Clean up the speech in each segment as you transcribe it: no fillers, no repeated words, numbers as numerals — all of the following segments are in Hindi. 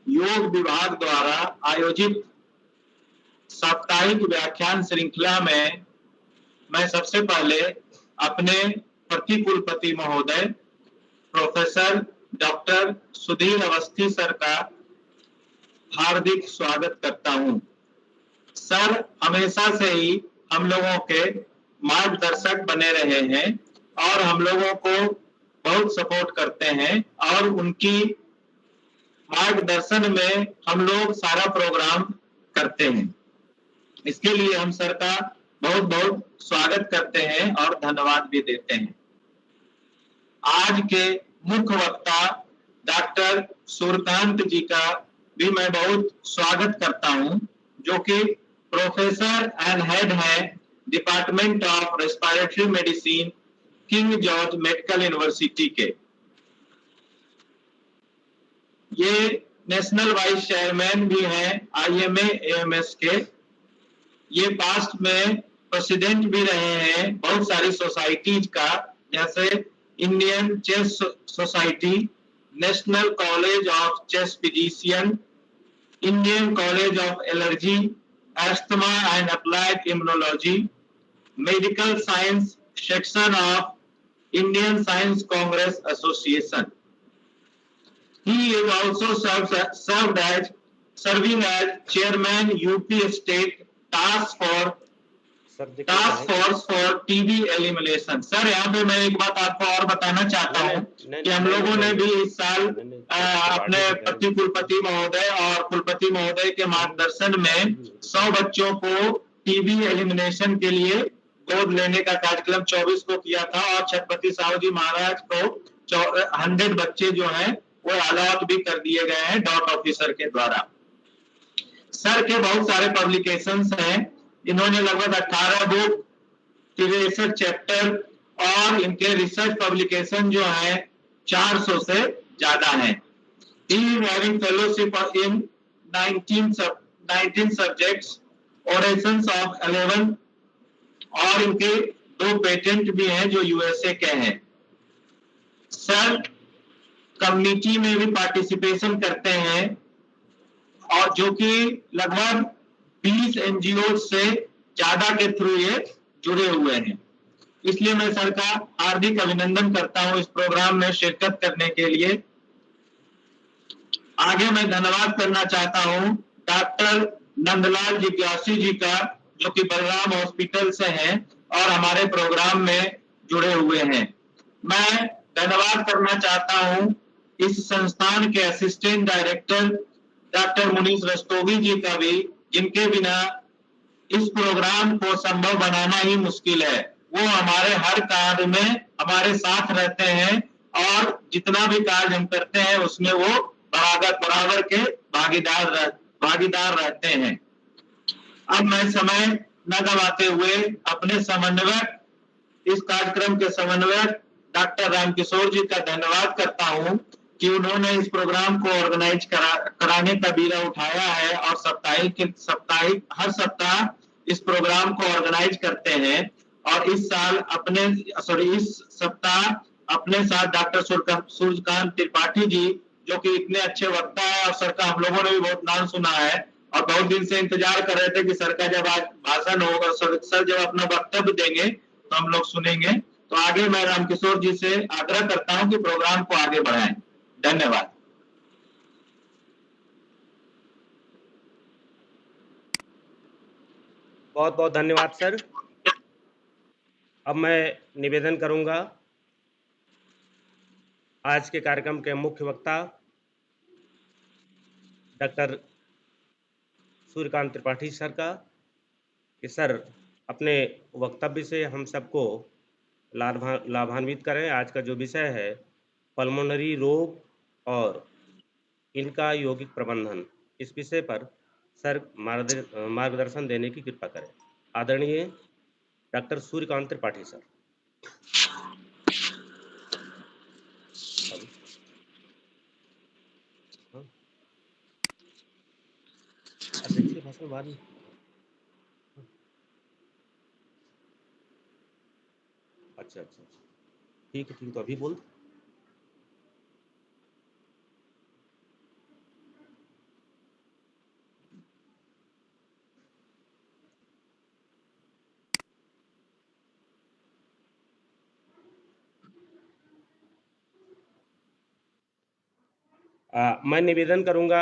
योग विभाग द्वारा आयोजित साप्ताहिक व्याख्यान श्रृंखला में मैं सबसे पहले अपने प्रतिकुलपति महोदय professor doctor Sudhir Awasthi sir का हार्दिक स्वागत करता हूं। सर हमेशा से ही हम लोगों के मार्गदर्शक बने रहे हैं और हम लोगों को बहुत सपोर्ट करते हैं और उनकी मार्गदर्शन में हम लोग सारा प्रोग्राम करते हैं। इसके लिए हम सर का बहुत बहुत स्वागत करते हैं और धन्यवाद भी देते हैं। आज के मुख्य वक्ता डॉक्टर सूर्यकांत जी का भी मैं बहुत स्वागत करता हूं, जो कि प्रोफेसर एंड हेड है department of respiratory medicine, king George medical university के। ये नेशनल वाइस चेयरमैन भी हैं IMA AMS के। ये पास्ट में प्रेसिडेंट भी रहे हैं बहुत सारी सोसाइटीज का, जैसे Indian chest society, national college of chest physician, Indian college of allergy, asthma and applied immunology, medical science section of Indian science congress association. He is also serving as chairman UP State Task Force for TB elimination। Sir यहाँ पे मैं एक बात आपको और बताना चाहता हूँ कि हम लोगों ने भी इस साल अपने प्रतिकुलपति महोदय और कुलपति महोदय के मार्गदर्शन में 100 बच्चों को टीबी एलिमिनेशन के लिए गोद लेने का कार्यक्रम 24 को किया था और छत्रपति साहू जी महाराज को 100 बच्चे जो हैं वो अलॉट भी कर दिए गए हैं डॉट ऑफिसर के द्वारा। सर के बहुत सारे पब्लिकेशंस हैं। इन्होंने लगभग 18 बुक, 63 चैप्टर और इनके रिसर्च पब्लिकेशन जो है 400 से ज्यादा हैं। He is having fellowship in 19 subjects, orations of 11 और इनके 2 पेटेंट भी हैं जो USA के हैं। सर कम्युनिटी में भी पार्टिसिपेशन करते हैं और जो कि लगभग 20 NGO से ज्यादा के थ्रू ये जुड़े हुए हैं। इसलिए मैं सर का हार्दिक अभिनंदन करता हूं इस प्रोग्राम में शिरकत करने के लिए। आगे मैं धन्यवाद करना चाहता हूं डॉक्टर नंदलाल जिज्ञासी जी का, जो कि बलराम हॉस्पिटल से हैं और हमारे प्रोग्राम में जुड़े हुए हैं। मैं धन्यवाद करना चाहता हूं इस संस्थान के assistant director doctor Munish Rastogi ji का भी, जिनके बिना इस प्रोग्राम को संभव बनाना ही मुश्किल है। वो हमारे हर कार्य में हमारे साथ रहते हैं और जितना भी कार्य हम करते हैं उसमें वो बराबर के भागीदार रहते हैं। अब मैं समय न गवाते हुए अपने समन्वयक, इस कार्यक्रम के समन्वयक डॉक्टर रामकिशोर जी का धन्यवाद करता हूं कि उन्होंने इस प्रोग्राम को ऑर्गेनाइज कराने का बीड़ा उठाया है और साप्ताहिक हर सप्ताह इस प्रोग्राम को ऑर्गेनाइज करते हैं। और इस सप्ताह अपने साथ डॉक्टर सूर्यकांत त्रिपाठी जी, जो कि इतने अच्छे वक्ता है और सर का हम लोगों ने भी बहुत नाम सुना है और बहुत दिन से इंतजार कर रहे थे कि सर का जब आज भाषण होगा, सर जब अपना वक्तव्य देंगे तो हम लोग सुनेंगे। तो आगे मैं रामकिशोर जी से आग्रह करता हूं कि प्रोग्राम को आगे बढ़ाएं। धन्यवाद। बहुत बहुत धन्यवाद सर। अब मैं निवेदन करूंगा आज के कार्यक्रम के मुख्य वक्ता डॉक्टर सूर्यकांत त्रिपाठी सर का, कि सर अपने वक्तव्य से हम सबको लाभान्वित करें। आज का जो विषय है पल्मोनरी रोग और इनका यौगिक प्रबंधन, इस विषय पर सर मार्गदर्शन देने की कृपा करें। आदरणीय डॉक्टर सूर्यकांत त्रिपाठी सर। अध्यक्षीय भाषण बाद में। अच्छा, ठीक है, तो अभी बोल। मैं निवेदन करूंगा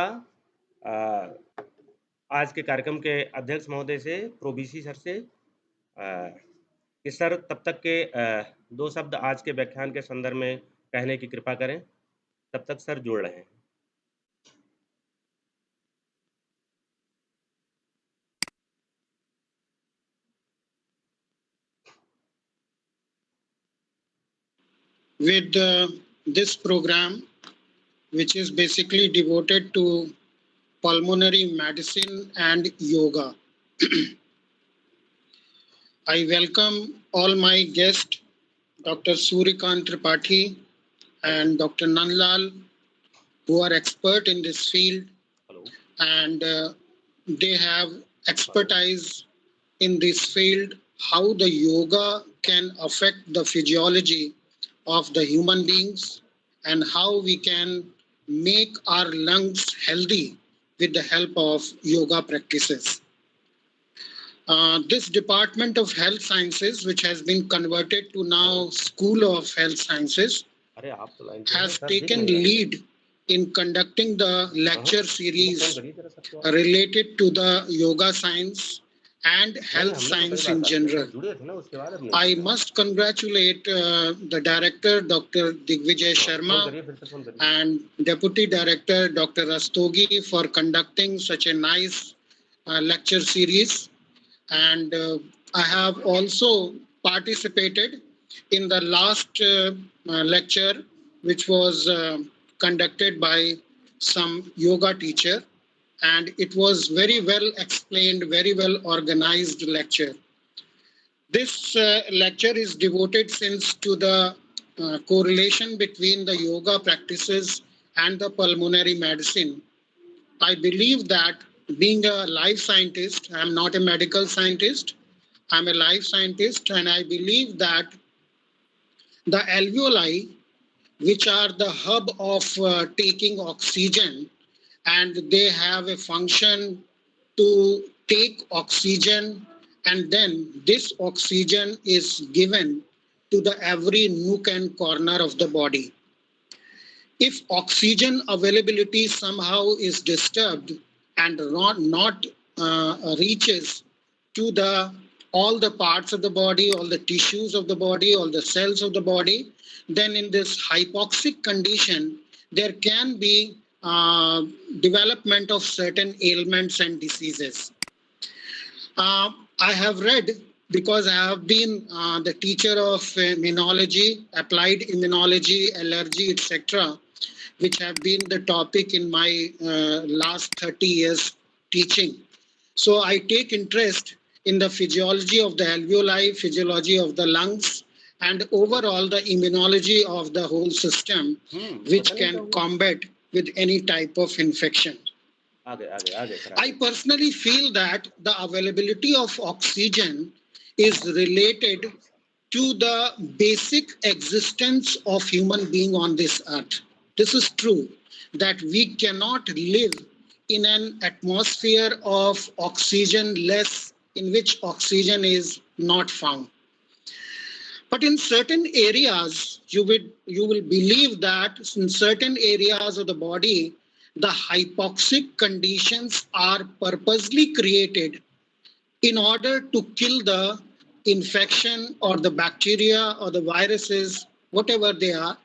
आज के कार्यक्रम के अध्यक्ष महोदय से, प्रोबीसी सर से, कि सर तब तक के 2 शब्द आज के व्याख्यान के संदर्भ में कहने की कृपा करें। तब तक सर जुड़ रहे हैं। With this program, which is basically devoted to pulmonary medicine and yoga. I welcome all my guests, Dr. Surikant Tripathi and Dr. Nandlal, who are expert in this field. Hello. And they have expertise in this field, how the yoga can affect the physiology of the human beings and how we can make our lungs healthy with the help of yoga practices. This Department of Health Sciences, which has been converted to now School of Health Sciences, has taken lead in conducting the lecture series related to the yoga science and health science in general. I must congratulate the director, Dr. Digvijay Sharma, and Deputy Director, Dr. Rastogi, for conducting such a nice lecture series. And I have also participated in the last lecture, which was conducted by some yoga teacher. And it was very well explained, very well organized lecture. This lecture is devoted since to the correlation between the yoga practices and the pulmonary medicine. I believe that being a life scientist, I'm not a medical scientist, I'm a life scientist, and I believe that the alveoli, which are the hub of taking oxygen, and they have a function to take oxygen, and then this oxygen is given to the every nook and corner of the body. If oxygen availability somehow is disturbed and not reaches to all the parts of the body, all the tissues of the body, all the cells of the body, then in this hypoxic condition, there can be development of certain ailments and diseases. I have read, because I have been the teacher of immunology, applied immunology, allergy, etc., which have been the topic in my last 30 years teaching. So I take interest in the physiology of the alveoli, physiology of the lungs, and overall the immunology of the whole system, which can combat with any type of infection. I personally feel that the availability of oxygen is related to the basic existence of human being on this earth. This is true, that we cannot live in an atmosphere of oxygen-less, in which oxygen is not found. But in certain areas, you will believe that in certain areas of the body, the hypoxic conditions are purposely created in order to kill the infection or the bacteria or the viruses, whatever they are.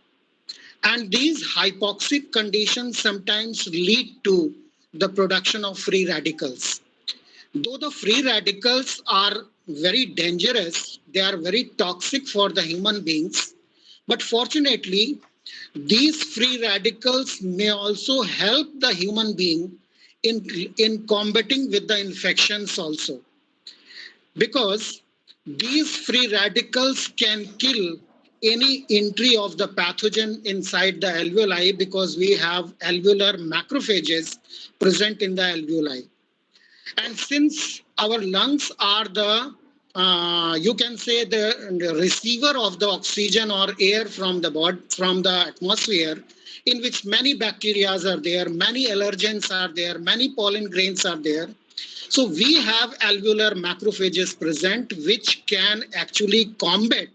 And these hypoxic conditions sometimes lead to the production of free radicals. Though the free radicals are very dangerous, they are very toxic for the human beings, but fortunately, these free radicals may also help the human being in combating with the infections also. Because these free radicals can kill any entry of the pathogen inside the alveoli, because we have alveolar macrophages present in the alveoli. And since our lungs are the, you can say the receiver of the oxygen or air from the body, from the atmosphere, in which many bacteria are there, many allergens are there, many pollen grains are there. So we have alveolar macrophages present, which can actually combat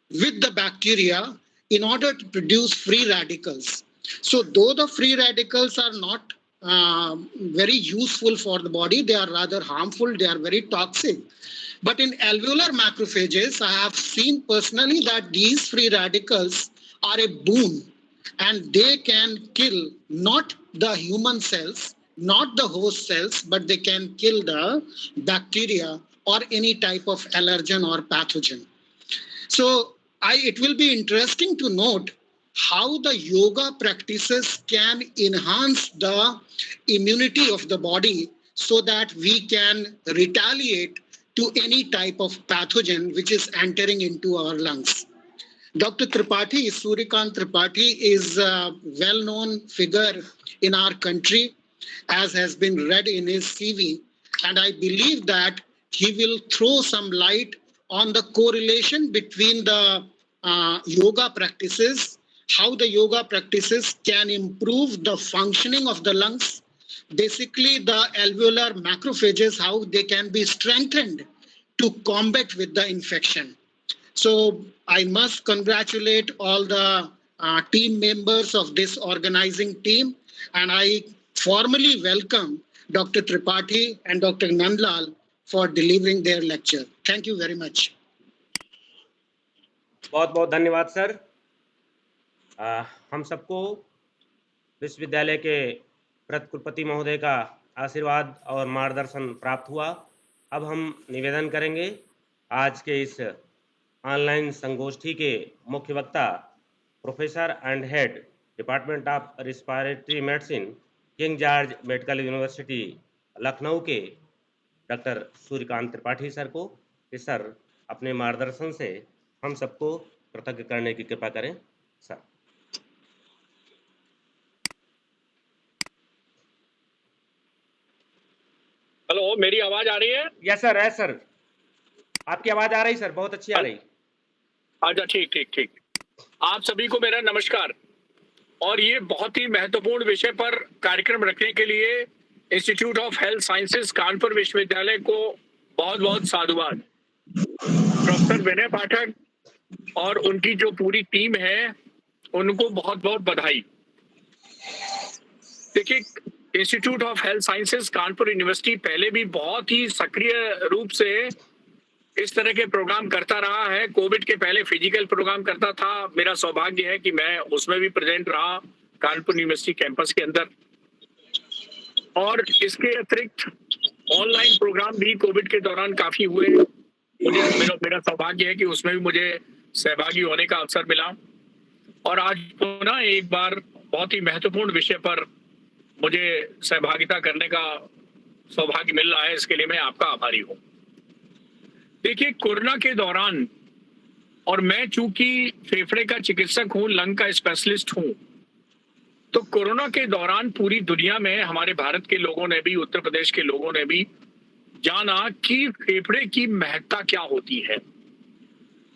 with the bacteria in order to produce free radicals. So though the free radicals are not very useful for the body, they are rather harmful, they are very toxic. But in alveolar macrophages, I have seen personally that these free radicals are a boon, and they can kill not the human cells, not the host cells, but they can kill the bacteria or any type of allergen or pathogen. So it will be interesting to note how the yoga practices can enhance the immunity of the body so that we can retaliate to any type of pathogen which is entering into our lungs. Dr. Tripathi, Suryakant Tripathi, is a well-known figure in our country, as has been read in his CV, and I believe that he will throw some light on the correlation between the yoga practices, how the yoga practices can improve the functioning of the lungs, basically the alveolar macrophages, how they can be strengthened to combat with the infection. So I must congratulate all the team members of this organizing team, and I formally welcome Dr. Tripathi and Dr. Nandlal for delivering their lecture. Thank you very much. बहुत बहुत धन्यवाद सर। हम सबको विश्वविद्यालय के कुलपति महोदय का आशीर्वाद और मार्गदर्शन प्राप्त हुआ। अब हम निवेदन करेंगे आज के इस ऑनलाइन संगोष्ठी के मुख्य वक्ता professor and head department of respiratory medicine, king George medical university Lucknow के डॉक्टर सूर्यकांत त्रिपाठी सर को कि सर अपने मार्गदर्शन से हम सबको कृतज्ञ करने की कृपा करें। सर। हेलो, मेरी आवाज आ रही है? यस सर, है सर, आपकी आवाज आ रही सर, बहुत अच्छी आ रही। अच्छा, ठीक ठीक ठीक। आप सभी को मेरा नमस्कार। और ये बहुत ही महत्वपूर्ण विषय पर कार्यक्रम रखने के लिए institute of health sciences Kanpur विश्वविद्यालय को बहुत बहुत साधुवाद। प्रोफेसर विनय पाठक और उनकी जो पूरी टीम है उनको बहुत बहुत बधाई। देखिए, institute of health sciences Kanpur university पहले भी बहुत ही सक्रिय रूप से इस तरह के प्रोग्राम करता रहा है। कोविड के पहले फिजिकल प्रोग्राम करता था। मेरा सौभाग्य है कि मैं उसमें भी प्रेजेंट रहा कानपुर यूनिवर्सिटी कैंपस के अंदर। और इसके अतिरिक्त ऑनलाइन प्रोग्राम भी कोविड के दौरान काफी हुए। मेरा सौभाग्य है कि उसमें भी मुझे सहभागी होने का अवसर मिला। और आज पुनः एक बार बहुत ही महत्वपूर्ण विषय पर मुझे सहभागिता करने का सौभाग्य मिल रहा है। इसके लिए मैं आपका आभारी हूँ। देखिए, कोरोना के दौरान, और मैं चूंकि फेफड़े का चिकित्सक हूँ, लंग का स्पेशलिस्ट हूँ, तो कोरोना के दौरान पूरी दुनिया में हमारे भारत के लोगों ने भी, उत्तर प्रदेश के लोगों ने भी जाना कि फेफड़े की महत्ता क्या होती है।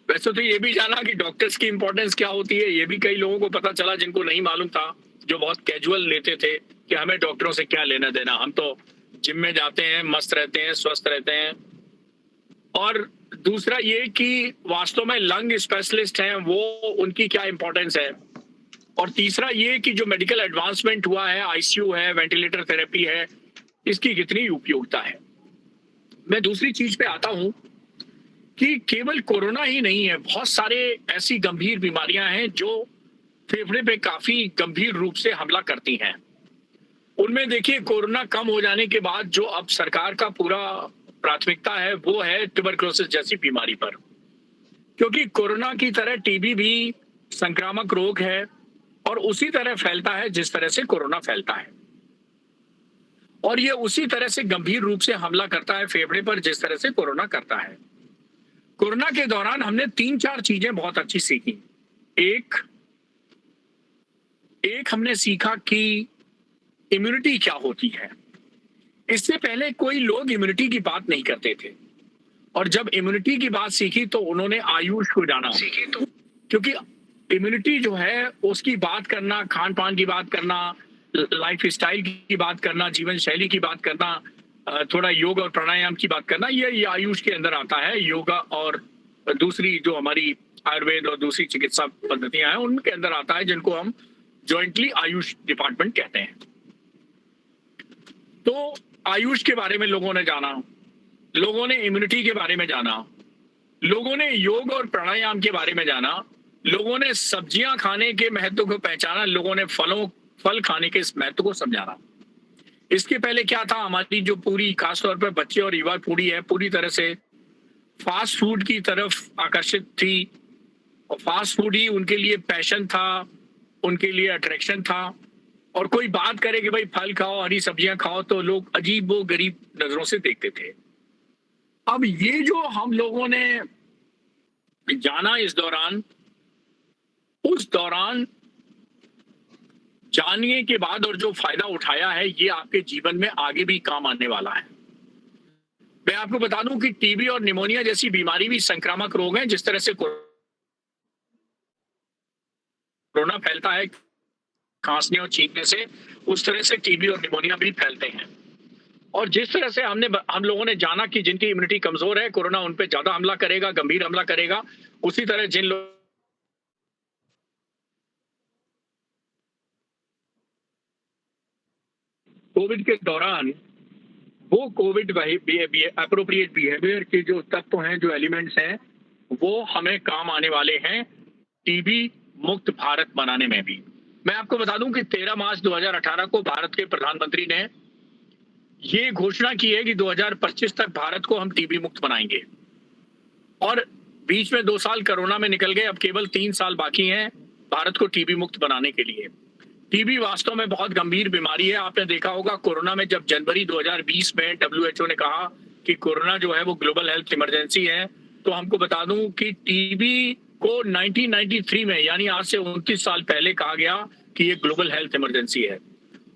वैसे तो ये भी जाना कि डॉक्टर्स की इंपॉर्टेंस क्या होती है, ये भी कई लोगों को पता चला जिनको नहीं मालूम था, जो बहुत कैजुअल लेते थे कि हमें डॉक्टरों से क्या लेना देना, हम तो जिम में जाते हैं, मस्त रहते हैं, स्वस्थ रहते हैं। और दूसरा ये कि वास्तव में लंग स्पेशलिस्ट हैं, वो उनकी क्या इंपॉर्टेंस है। और तीसरा ये कि जो मेडिकल एडवांसमेंट हुआ है, आईसीयू है, वेंटिलेटर थेरेपी है, इसकी कितनी उपयोगिता है। मैं दूसरी चीज पे आता हूं कि केवल कोरोना ही नहीं है, बहुत सारे ऐसी गंभीर बीमारियां हैं जो फेफड़े पे काफी गंभीर रूप से हमला करती हैं। उनमें देखिए, कोरोना कम हो जाने के बाद जो अब सरकार का पूरा प्राथमिकता है वो है ट्यूबरकुलोसिस जैसी बीमारी पर, क्योंकि कोरोना की तरह टीबी भी संक्रामक रोग है और उसी तरह फैलता है जिस तरह से कोरोना फैलता है। और ये उसी तरह से गंभीर रूप से हमला करता है फेफड़े पर जिस तरह से कोरोना करता है। कोरोना के दौरान हमने 3-4 चीजें बहुत अच्छी सीखी। एक हमने सीखा कि इम्यूनिटी क्या होती है। इससे पहले कोई लोग इम्यूनिटी की बात नहीं करते थे, और जब इम्यूनिटी की बात सीखी तो उन्होंने आयुष को जाना, क्योंकि इम्यूनिटी जो है उसकी बात करना, खान पान की बात करना, लाइफ स्टाइल की बात करना, जीवन शैली की बात करना, थोड़ा योग और प्राणायाम की बात करना, ये आयुष के अंदर आता है। योगा और दूसरी जो हमारी आयुर्वेद और दूसरी चिकित्सा पद्धतियां हैं उनके अंदर आता है, जिनको हम ज्वाइंटली आयुष डिपार्टमेंट कहते हैं। तो आयुष के बारे में लोगों ने जाना, लोगों ने इम्यूनिटी के बारे में जाना, लोगों ने योग और प्राणायाम के बारे में जाना, लोगों ने सब्जियां खाने के महत्व को पहचाना, लोगों ने फल खाने के इस महत्व को समझाना। इसके पहले क्या था, हमारी जो पूरी खासतौर पर बच्चे और युवा पीढ़ी है पूरी तरह से फास्ट फूड की तरफ आकर्षित थी, और फास्ट फूड ही उनके लिए पैशन था, उनके लिए अट्रैक्शन था। और कोई बात करे कि भाई फल खाओ, हरी सब्जियां खाओ, तो लोग अजीब वो गरीब नजरों से देखते थे। अब ये जो हम लोगों ने जाना इस दौरान, उस दौरान जानने के बाद और जो फायदा उठाया है, ये आपके जीवन में आगे भी काम आने वाला है। मैं आपको बता दूं कि टीबी और निमोनिया जैसी बीमारी भी संक्रामक रोग हैं। जिस तरह से कोरोना फैलता है खांसने और छींकने से, उस तरह से टीबी और निमोनिया भी फैलते हैं। और जिस तरह से हम लोगों ने जाना कि जिनकी इम्यूनिटी कमजोर है, कोरोना उन पे ज्यादा हमला करेगा, गंभीर हमला करेगा, उसी तरह जिन लोग कोविड के दौरान वो कोविड एप्रोप्रिएट बिहेवियर के जो तत्व हैं, जो एलिमेंट्स हैं, वो हमें काम आने वाले हैं टीबी मुक्त भारत बनाने में भी। मैं आपको बता दूं कि 13 मार्च 2018 को भारत के प्रधानमंत्री ने ये घोषणा की है कि 2025 तक भारत को हम टीबी मुक्त बनाएंगे। और बीच में 2 साल कोरोना में निकल गए, अब केवल 3 साल बाकी हैं भारत को टीबी मुक्त बनाने के लिए। टीबी वास्तव में बहुत गंभीर बीमारी है। आपने देखा होगा कोरोना में जब जनवरी 2020 में WHO ने कहा कि कोरोना जो है वो ग्लोबल हेल्थ इमरजेंसी है, तो हमको बता दूं कि टीबी को 1993 में, यानी आज से 29 साल पहले कहा गया कि ये ग्लोबल हेल्थ इमरजेंसी है।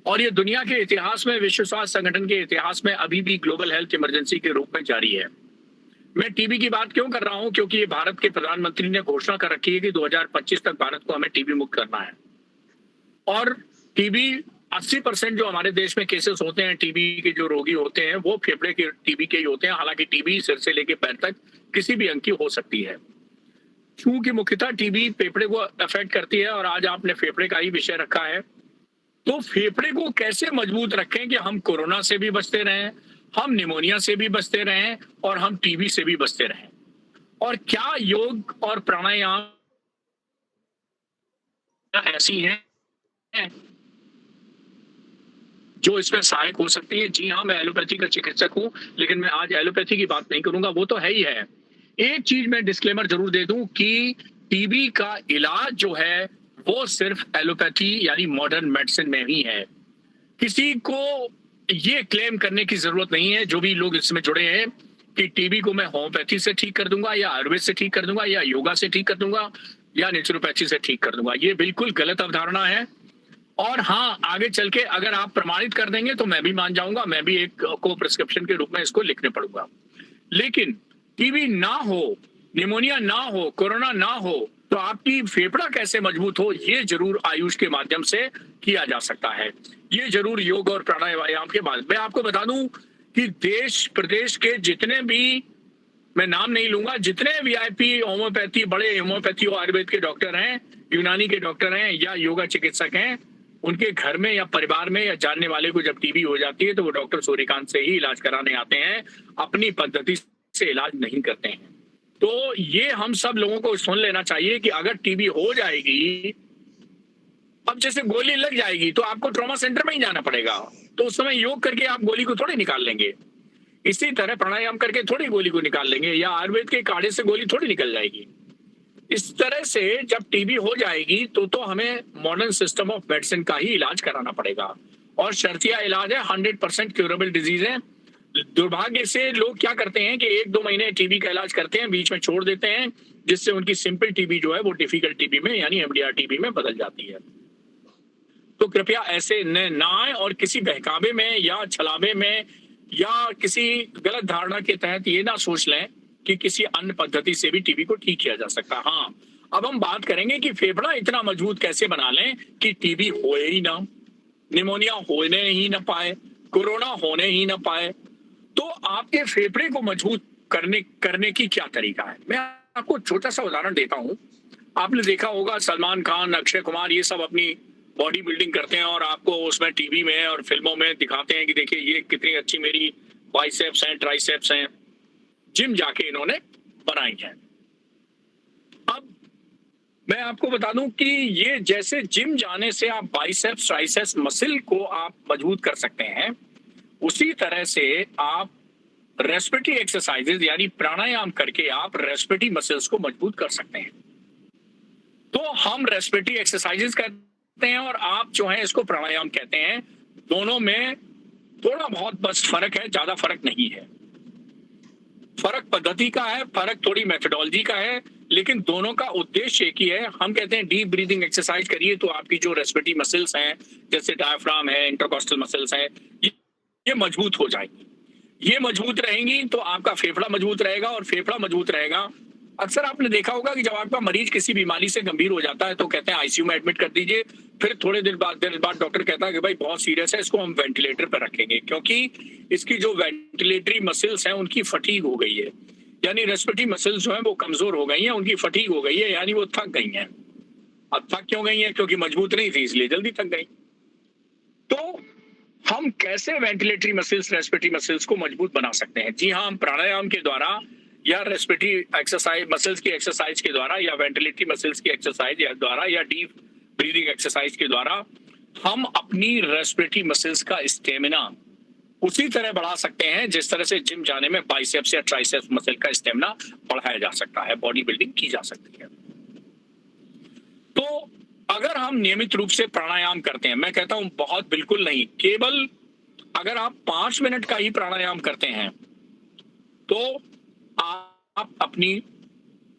और ये दुनिया के इतिहास में, विश्व स्वास्थ्य संगठन के इतिहास में अभी भी ग्लोबल हेल्थ इमरजेंसी के रूप में जारी है। मैं टीबी की बात क्यों कर रहा हूं? क्योंकि ये भारत के प्रधानमंत्री ने घोषणा कर रखी है कि 2025 तक भारत को हमें टीबी मुक्त करना है। और टीबी 80% जो हमारे देश में केसेस होते हैं, टीबी के जो रोगी होते हैं, वो फेफड़े के टीबी के ही होते हैं। हालांकि टीबी सिर से लेके पैर तक किसी भी अंग की हो सकती है। क्योंकि मुख्यतः टीबी फेफड़े को अफेक्ट करती है, और आज आपने फेफड़े का ही विषय रखा है, तो फेफड़े को कैसे मजबूत रखें कि हम कोरोना से भी बचते रहें, हम निमोनिया से भी बचते रहें, और हम टीबी से भी बचते रहें। और क्या योग और प्राणायाम ऐसी हैं जो इसमें सहायक हो सकती है? जी हाँ, मैं एलोपैथी का चिकित्सक हूं, लेकिन मैं आज एलोपैथी की बात नहीं करूंगा, वो तो है ही है। एक चीज मैं डिस्क्लेमर जरूर दे दूं कि टीबी का इलाज जो है वो सिर्फ एलोपैथी यानी मॉडर्न मेडिसिन में ही है। किसी को ये क्लेम करने की जरूरत नहीं है, जो भी लोग इसमें जुड़े हैं, कि टीबी को मैं होम्योपैथी से ठीक कर दूंगा, या आयुर्वेद से ठीक कर दूंगा, या योगा से ठीक कर दूंगा, या नेचुरोपैथी से ठीक कर दूंगा। ये बिल्कुल गलत अवधारणा है। और हाँ, आगे चल के अगर आप प्रमाणित कर देंगे तो मैं भी मान जाऊंगा, मैं भी एक को प्रिस्क्रिप्शन के रूप में इसको लिखने पड़ूंगा। लेकिन टीबी ना हो, निमोनिया ना हो, कोरोना ना हो, तो आपकी फेफड़ा कैसे मजबूत हो, ये जरूर आयुष के माध्यम से किया जा सकता है। ये जरूर योग और प्राणायाम के बाद। मैं आपको बता दूं कि देश प्रदेश के जितने भी, मैं नाम नहीं लूंगा, जितने वीआईपी होम्योपैथी, बड़े होम्योपैथी और आयुर्वेद के डॉक्टर हैं, यूनानी के डॉक्टर हैं, या योगा चिकित्सक हैं, उनके घर में या परिवार में या जानने वाले को जब टीबी हो जाती है तो वो डॉक्टर सूर्यकांत से ही इलाज कराने आते हैं, अपनी पद्धति से इलाज नहीं करते हैं। तो ये हम सब लोगों को सुन लेना चाहिए कि अगर टीबी हो जाएगी, अब जैसे गोली लग जाएगी तो आपको ट्रॉमा सेंटर में ही जाना पड़ेगा, तो उस समय योग करके आप गोली को थोड़ी निकाल लेंगे। इसी तरह प्राणायाम करके थोड़ी गोली को निकाल लेंगे, या आयुर्वेद के काढ़े से गोली थोड़ी निकल जाएगी। इस तरह से जब टीबी हो जाएगी तो हमें मॉडर्न सिस्टम ऑफ मेडिसिन का ही इलाज कराना पड़ेगा, और शर्तिया इलाज है, 100% क्यूरेबल डिजीज है। दुर्भाग्य से लोग क्या करते हैं कि 1-2 महीने टीबी का इलाज करते हैं, बीच में छोड़ देते हैं, जिससे उनकी सिंपल टीबी जो है वो डिफिकल्ट टीबी में यानी एमडीआर टीबी में बदल जाती है। तो कृपया ऐसे न आए और किसी बहकावे में या छलावे में या किसी गलत धारणा के तहत ये ना सोच लें कि किसी अन्य पद्धति से भी टीबी को ठीक किया जा सकता। हाँ, अब हम बात करेंगे कि फेफड़ा इतना मजबूत कैसे बना लें कि टीबी होए ही ना, निमोनिया होने ही ना पाए, कोरोना होने ही ना पाए। तो आपके फेफड़े को मजबूत करने की क्या तरीका है? मैं आपको छोटा सा उदाहरण देता हूं। आपने देखा होगा सलमान खान, अक्षय कुमार, ये सब अपनी बॉडी बिल्डिंग करते हैं और आपको उसमें टीवी में और फिल्मों में दिखाते हैं कि देखिए ये कितनी अच्छी मेरी बाइसेप्स हैं, ट्राइसेप्स हैं, जिम जाके इन्होंने बनाई है। अब मैं आपको बता दूं कि ये जैसे जिम जाने से आप बाइसेप्स ट्राइसेप्स मसल को आप मजबूत कर सकते हैं, उसी तरह से आप रेस्पिरेटरी एक्सरसाइजेज यानी प्राणायाम करके आप रेस्पिरेटरी मसल्स को मजबूत कर सकते हैं। तो हम रेस्पिरेटरी एक्सरसाइजेज करते हैं और आप जो है इसको प्राणायाम कहते हैं। दोनों में थोड़ा बहुत बस फर्क है, ज्यादा फर्क नहीं है। फर्क पद्धति का है, फर्क थोड़ी मेथोडोलॉजी का है, लेकिन दोनों का उद्देश्य एक ही है। हम कहते हैं डीप ब्रीदिंग एक्सरसाइज करिए तो आपकी जो रेस्पिरेटरी मसल्स हैं जैसे डायफ्राम है, इंटरकॉस्टल मसल्स हैं, ये मजबूत हो जाएंगी। ये मजबूत रहेंगी तो आपका फेफड़ा मजबूत रहेगा, और फेफड़ा मजबूत रहेगा। अक्सर आपने देखा होगा कि जब आपका मरीज किसी बीमारी से गंभीर हो जाता है तो कहते हैं आईसीयू में एडमिट कर दीजिए, फिर थोड़े देर बाद डॉक्टर कहता है कि भाई बहुत सीरियस है, इसको हम वेंटिलेटर पर रखेंगे, क्योंकि इसकी जो वेंटिलेटरी मसल्स हैं उनकी फटीग हो गई है, यानी रेस्पिरेटरी मसल्स जो है वो कमजोर हो गई हैं, उनकी फटीग हो गई है, यानी वो थक गई हैं। अब थक क्यों गई हैं? क्योंकि मजबूत नहीं थी, इसलिए जल्दी थक गई। तो हम कैसे वेंटिलेटरी मसल्स, रेस्पिरेटरी मसल्स को मजबूत बना सकते हैं? जी हाँ, हम प्राणायाम के द्वारा या रेस्पिरेटरी एक्सरसाइज मसल्स की एक्सरसाइज के द्वारा या वेंटिलेटरी मसल्स की एक्सरसाइज या द्वारा या डीप ब्रीदिंग एक्सरसाइज के द्वारा हम अपनी रेस्पिरेटरी मसल्स का स्टेमिना उसी तरह बढ़ा सकते हैं जिस तरह से जिम जाने में बाइसेप्स या ट्राइसेप्स मसल का स्टेमिना बढ़ाया जा सकता है, बॉडी बिल्डिंग की जा सकती है। तो अगर हम नियमित रूप से प्राणायाम करते हैं, मैं कहता हूं बहुत बिल्कुल नहीं, केवल अगर आप 5 मिनट का ही प्राणायाम करते हैं तो आप अपनी,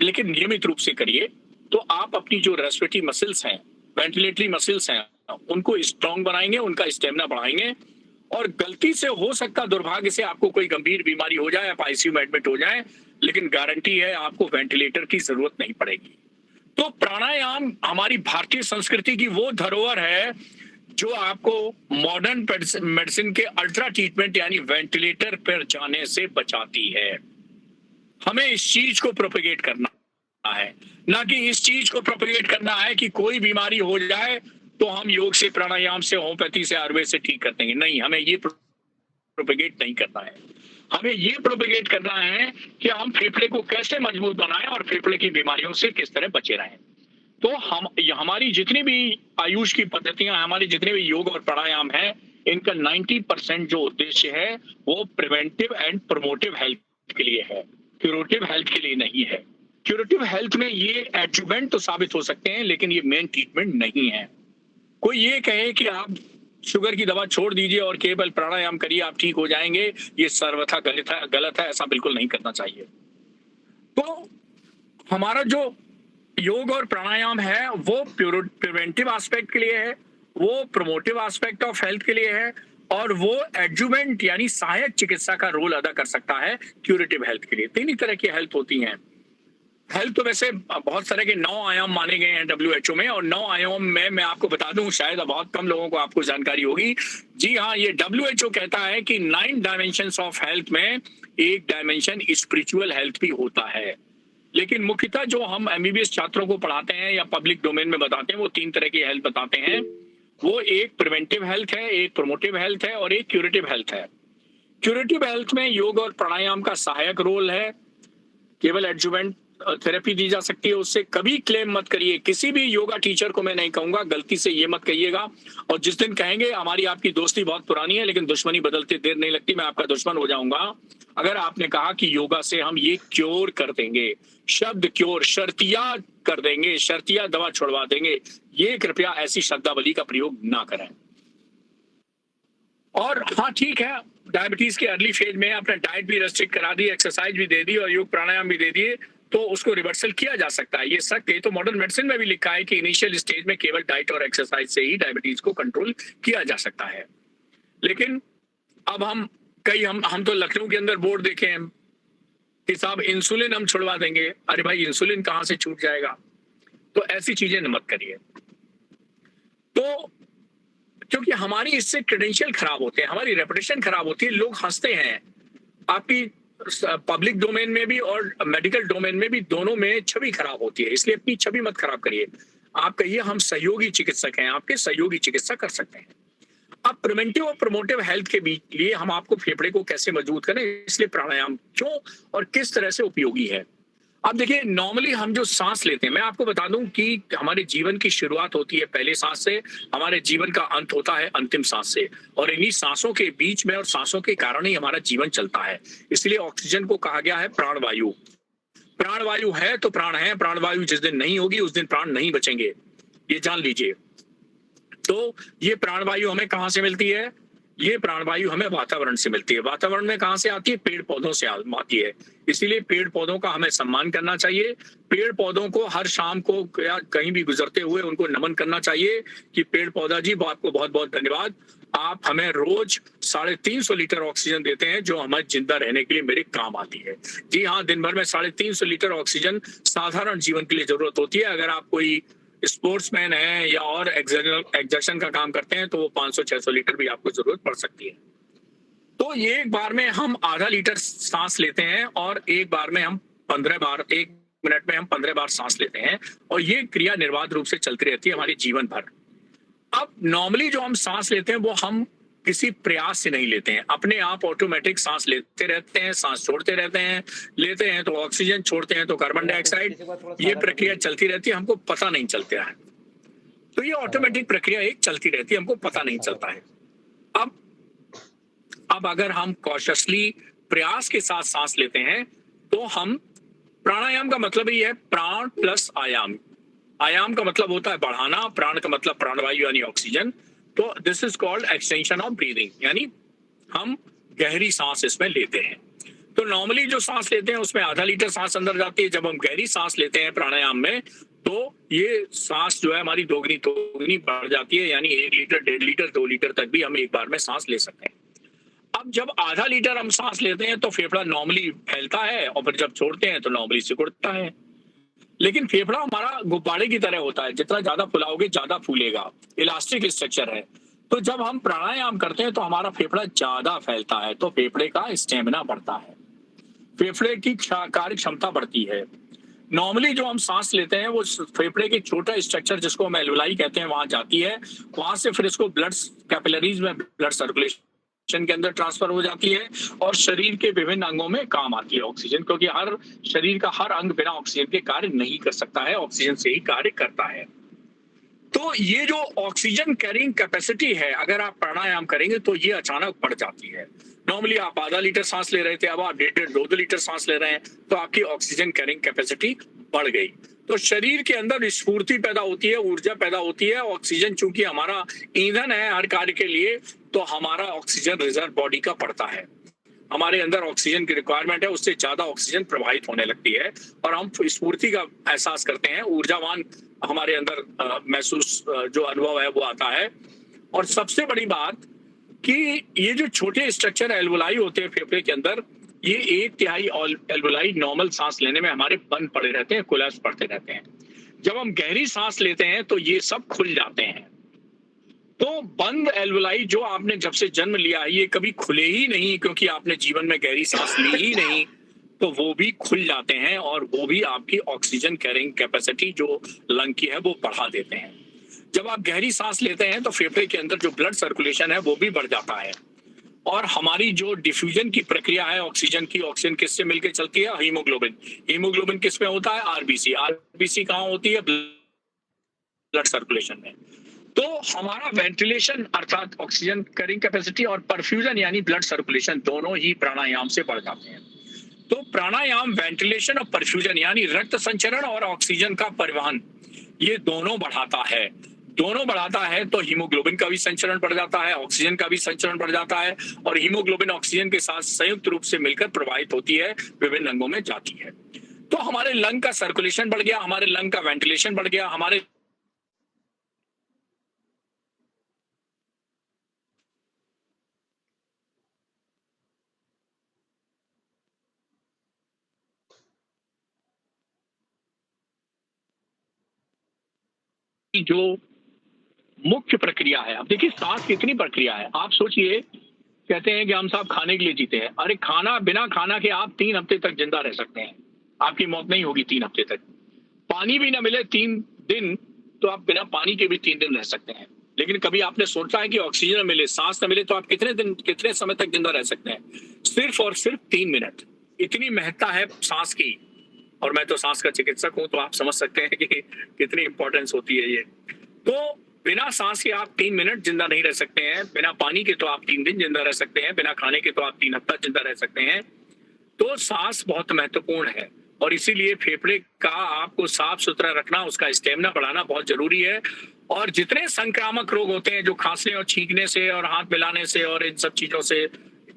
लेकिन नियमित रूप से करिए तो आप अपनी जो रेस्पिरेटरी मसल्स हैं, वेंटिलेटरी मसल्स हैं, उनको स्ट्रांग बनाएंगे, उनका स्टेमिना बढ़ाएंगे। और गलती से हो सकता दुर्भाग्य से आपको कोई गंभीर बीमारी हो जाए, आप आईसीयू में एडमिट हो जाए, लेकिन गारंटी है आपको वेंटिलेटर की जरूरत नहीं पड़ेगी। तो प्राणायाम हमारी भारतीय संस्कृति की वो धरोहर है जो आपको मॉडर्न मेडिसिन के अल्ट्रा ट्रीटमेंट यानी वेंटिलेटर पर जाने से बचाती है। हमें इस चीज को प्रोपेगेट करना है, ना कि इस चीज को प्रोपेगेट करना है कि कोई बीमारी हो जाए तो हम योग से, प्राणायाम से, होम्योपैथी से, आयुर्वेद से ठीक कर देंगे। नहीं, हमें ये प्रोपेगेट नहीं करना है। हमें ये प्रोपेगेट करना है कि हम फेफड़े को कैसे मजबूत बनाएं और फेफड़े की बीमारियों से किस तरह बचे रहें। तो हमारी जितनी भी आयुष की पद्धतियां, हमारे जितने भी योग और प्राणायाम है, इनका 90% जो उद्देश्य है वो प्रिवेंटिव एंड प्रमोटिव हेल्थ के लिए है, क्यूरेटिव हेल्थ के लिए नहीं है। क्यूरेटिव हेल्थ में ये एडजुवेंट तो साबित हो सकते हैं, लेकिन ये मेन ट्रीटमेंट नहीं है। कोई ये कहे कि आप शुगर की दवा छोड़ दीजिए और केवल प्राणायाम करिए, आप ठीक हो जाएंगे, ये सर्वथा गलत है, ऐसा बिल्कुल नहीं करना चाहिए। तो हमारा जो योग और प्राणायाम है वो प्रिवेंटिव एस्पेक्ट के लिए है, वो प्रोमोटिव एस्पेक्ट ऑफ हेल्थ के लिए है, और वो एडजुवेंट यानी सहायक चिकित्सा का रोल अदा कर सकता है क्यूरेटिव हेल्थ के लिए। 3 ही तरह की हेल्थ होती हैं। हेल्थ तो वैसे बहुत तरह के 9 आयाम माने गए हैं WHO में, और 9 आयाम में मैं आपको बता दूं, शायद बहुत कम लोगों को आपको जानकारी होगी। जी हाँ, ये WHO कहता है कि 9 डायमेंशंस ऑफ हेल्थ में एक डायमेंशन स्पिरिचुअल हेल्थ भी होता है। लेकिन मुख्यतः जो हम MBBS छात्रों को पढ़ाते हैं या पब्लिक डोमेन में बताते हैं, वो 3 तरह की हेल्थ बताते हैं। वो एक प्रिवेंटिव हेल्थ है, एक प्रोमोटिव हेल्थ है और एक क्यूरेटिव हेल्थ है। क्यूरेटिव हेल्थ में योग और प्राणायाम का सहायक रोल है, केवल एडजुवेंट थेरेपी दी जा सकती है। उससे कभी क्लेम मत करिए, किसी भी योगा टीचर को मैं नहीं कहूंगा, गलती से ये मत कहिएगा। और जिस दिन कहेंगे हमारी आपकी दोस्ती बहुत पुरानी है लेकिन दुश्मनी बदलते देर नहीं लगती, मैं आपका दुश्मन हो जाऊंगा अगर आपने कहा कि योगा से हम ये क्योर कर देंगे, शब्द क्योर, शर्तिया कर देंगे, शर्तिया दवा छुड़वा देंगे, ये कृपया ऐसी शब्दावली का प्रयोग ना करें। और हाँ ठीक है, डायबिटीज के अर्ली फेज में आपने डाइट भी रेस्ट्रिक्ट करा दी, एक्सरसाइज भी दे दी और योग प्राणायाम भी दे दिए, तो उसको रिवर्सल किया जा सकता है। ये सख्त है, तो मॉडर्न मेडिसिन में भी लिखा है कि इनिशियल स्टेज में केवल डाइट और एक्सरसाइज से ही डायबिटीज को कंट्रोल किया जा सकता है। लेकिन अब हम तो लखनऊ के अंदर बोर्ड देखे हैं कि साहब इंसुलिन हम छुड़वा देंगे। अरे भाई, इंसुलिन कहाँ से छूट जाएगा? तो ऐसी चीजें मत करिए। तो क्योंकि हमारी इससे क्रेडेंशियल खराब होते हैं, हमारी रेपुटेशन खराब होती है, लोग हंसते हैं। आपकी पब्लिक डोमेन में भी और मेडिकल डोमेन में भी, दोनों में छवि खराब होती है, इसलिए अपनी छवि मत खराब करिए। आप कहिए हम सहयोगी चिकित्सक हैं, आपके सहयोगी चिकित्सा कर सकते हैं। अब प्रिवेंटिव और प्रोमोटिव हेल्थ के बीच लिए हम आपको फेफड़े को कैसे मजबूत करें, इसलिए प्राणायाम क्यों और किस तरह से उपयोगी है। अब देखिए, नॉर्मली हम जो सांस लेते हैं, मैं आपको बता दूं कि हमारे जीवन की शुरुआत होती है पहले सांस से, हमारे जीवन का अंत होता है अंतिम सांस से, और इन्हीं सांसों के बीच में और सांसों के कारण ही हमारा जीवन चलता है। इसलिए ऑक्सीजन को कहा गया है प्राणवायु। प्राणवायु है तो प्राण है, प्राणवायु जिस दिन नहीं होगी उस दिन प्राण नहीं बचेंगे, ये जान लीजिए। तो ये प्राणवायु हमें कहां से मिलती है? ये प्राणवायु हमें वातावरण से मिलती है। वातावरण में कहां से आती है? पेड़ पौधों से आती है। इसीलिए पेड़ पौधों का हमें सम्मान करना चाहिए। पेड़ पौधों को हर शाम को या कहीं भी गुजरते हुए उनको नमन करना चाहिए कि पेड़ पौधा जी आपको बहुत बहुत धन्यवाद, आप हमें रोज 350 लीटर ऑक्सीजन देते हैं जो हमें जिंदा रहने के लिए मेरे काम आती है। जी हाँ, दिन भर में 350 लीटर ऑक्सीजन साधारण जीवन के लिए जरूरत होती है। अगर आप कोई स्पोर्ट्समैन है या और एक्सर्शन का काम करते हैं तो वो 500-600 लीटर भी आपको जरूरत पड़ सकती है। तो ये एक बार में हम आधा लीटर सांस लेते हैं और एक बार में हम 15 बार, 1 मिनट में हम 15 बार सांस लेते हैं, और ये क्रिया निर्बाध रूप से चलती रहती है हमारे जीवन भर। अब नॉर्मली जो हम सांस लेते हैं वो हम किसी प्रयास से नहीं लेते हैं, अपने आप ऑटोमेटिक सांस लेते रहते हैं, सांस छोड़ते रहते हैं, लेते हैं तो ऑक्सीजन, छोड़ते हैं तो कार्बन डाइऑक्साइड, ये प्रक्रिया चलती रहती है, हमको पता नहीं चलता है। तो ये ऑटोमेटिक प्रक्रिया एक चलती रहती है, हमको पता नहीं चलता है। अब अगर हम कॉशियसली प्रयास के साथ सांस लेते हैं तो हम, प्राणायाम का मतलब ही है प्राण प्लस आयाम। आयाम का मतलब होता है बढ़ाना, प्राण का मतलब प्राणवायु यानी ऑक्सीजन। तो this is called extension of breathing, यानी हम गहरी सांस इसमें लेते हैं। तो नॉर्मली जो सांस लेते हैं उसमें आधा लीटर सांस अंदर जाती है। जब हम गहरी सांस लेते हैं प्राणायाम में तो ये सांस जो है हमारी दोगुनी बढ़ जाती है, यानी 1 लीटर, 1.5 लीटर, 2 लीटर तक भी हम एक बार में सांस ले सकते हैं। अब जब आधा लीटर हम सांस लेते हैं तो फेफड़ा नॉर्मली फैलता है और फिर जब छोड़ते हैं तो नॉर्मली सिकुड़ता है। लेकिन फेफड़ा हमारा गुब्बारे की तरह होता है, जितना ज्यादा फुलाओगे ज्यादा फूलेगा, इलास्टिक स्ट्रक्चर है। तो जब हम प्राणायाम करते हैं तो हमारा फेफड़ा ज्यादा फैलता है, तो फेफड़े का स्टेमिना बढ़ता है, फेफड़े की कार्य क्षमता बढ़ती है। नॉर्मली जो हम सांस लेते हैं वो फेफड़े के छोटा स्ट्रक्चर जिसको हम एल्वुलाई कहते हैं वहां जाती है, वहां से फिर इसको ब्लड कैपिलरीज में ब्लड सर्कुलेशन के अंदर ट्रांसफर हो जाती है और शरीर के विभिन्न अंगों में काम आती है ऑक्सीजन, क्योंकि हर शरीर का हर अंग बिना ऑक्सीजन के कार्य नहीं कर सकता है, ऑक्सीजन से ही कार्य करता है। तो ये जो ऑक्सीजन कैरिंग कैपेसिटी है, अगर आप प्राणायाम करेंगे तो ये अचानक बढ़ जाती है। नॉर्मली आप आधा लीटर सांस ले रहे थे, अब आप 1.5-2 लीटर सांस ले रहे हैं, तो आपकी ऑक्सीजन कैरिंग कैपेसिटी बढ़ गई। तो शरीर के अंदर स्फूर्ति पैदा होती है, ऊर्जा पैदा होती है। ऑक्सीजन चूंकि हमारा ईंधन है हर कार्य के लिए, तो हमारा ऑक्सीजन रिजर्व बॉडी का बढ़ता है। हमारे अंदर ऑक्सीजन की रिक्वायरमेंट है, उससे ज्यादा ऑक्सीजन प्रवाहित होने लगती है और हम स्फूर्ति का एहसास करते हैं, ऊर्जावान हमारे अंदर महसूस जो अनुभव है वो आता है। और सबसे बड़ी बात कि ये जो छोटे स्ट्रक्चर एल्वुलाई होते हैं फेफड़े के अंदर, ये 1/3 एल्वुलाई नॉर्मल सांस लेने में हमारे बंद पड़े रहते हैं, कोलैप्स पड़ते रहते हैं। जब हम गहरी सांस लेते हैं तो ये सब खुल जाते हैं। तो बंद एल्वुलाई जो आपने जब से जन्म लिया है ये कभी खुले ही नहीं, क्योंकि आपने जीवन में गहरी सांस ली ही नहीं, तो वो भी खुल जाते हैं और वो भी आपकी ऑक्सीजन कैरिंग कैपेसिटी जो लंग की है वो बढ़ा देते हैं। जब आप गहरी सांस लेते हैं तो फेफड़े के अंदर जो ब्लड सर्कुलेशन है वो भी बढ़ जाता है और हमारी जो डिफ्यूजन की प्रक्रिया है ऑक्सीजन की, ऑक्सीजन किससे मिलकर चलती है? हीमोग्लोबिन। हीमोग्लोबिन किस में होता है? आरबीसी। आरबीसी कहाँ होती है? ब्लड सर्कुलेशन में। तो हमारा वेंटिलेशन अर्थात ऑक्सीजन कैरिंग कैपेसिटी और परफ्यूजन यानी ब्लड सर्कुलेशन दोनों ही प्राणायाम से बढ़ जाते हैं। तो प्राणायाम वेंटिलेशन और परफ्यूजन यानी रक्त संचरण और ऑक्सीजन का परिवहन ये दोनों बढ़ाता है। दोनों बढ़ाता है तो हीमोग्लोबिन का भी संचरण बढ़ जाता है, ऑक्सीजन का भी संचरण बढ़ जाता है और हीमोग्लोबिन ऑक्सीजन के साथ संयुक्त रूप से मिलकर प्रवाहित होती है, विभिन्न अंगों में जाती है। तो हमारे लंग का सर्कुलेशन बढ़ गया, हमारे लंग का वेंटिलेशन बढ़ गया, हमारे जो मुख्य प्रक्रिया है। अब देखिए सांस कितनी प्रक्रिया है, आप सोचिए, कहते हैं कि हम साहब खाने के लिए जीते हैं। अरे खाना, बिना खाना के आप 3 हफ्ते तक जिंदा रह सकते हैं, आपकी मौत नहीं होगी 3 हफ्ते तक। पानी भी ना मिले 3 दिन तो आप बिना पानी के भी 3 दिन रह सकते हैं। लेकिन कभी आपने सोचा है कि ऑक्सीजन मिले, सांस न मिले तो आप कितने समय तक जिंदा रह सकते हैं? सिर्फ और सिर्फ 3 मिनट। इतनी महत्ता है सांस की, और मैं तो सांस का चिकित्सक हूं, तो आप समझ सकते हैं कि कितनी इंपॉर्टेंस होती है ये। तो बिना सांस के आप 3 मिनट जिंदा नहीं रह सकते हैं, बिना पानी के तो आप 3 दिन जिंदा रह सकते हैं, बिना खाने के तो आप 3 हफ्ता जिंदा रह सकते हैं। तो सांस बहुत महत्वपूर्ण है, और इसीलिए फेफड़े का आपको साफ सुथरा रखना, उसका स्टेमिना बढ़ाना बहुत जरूरी है। और जितने संक्रामक रोग होते हैं जो खांसने और छींकने से और हाथ मिलाने से और इन सब चीजों से,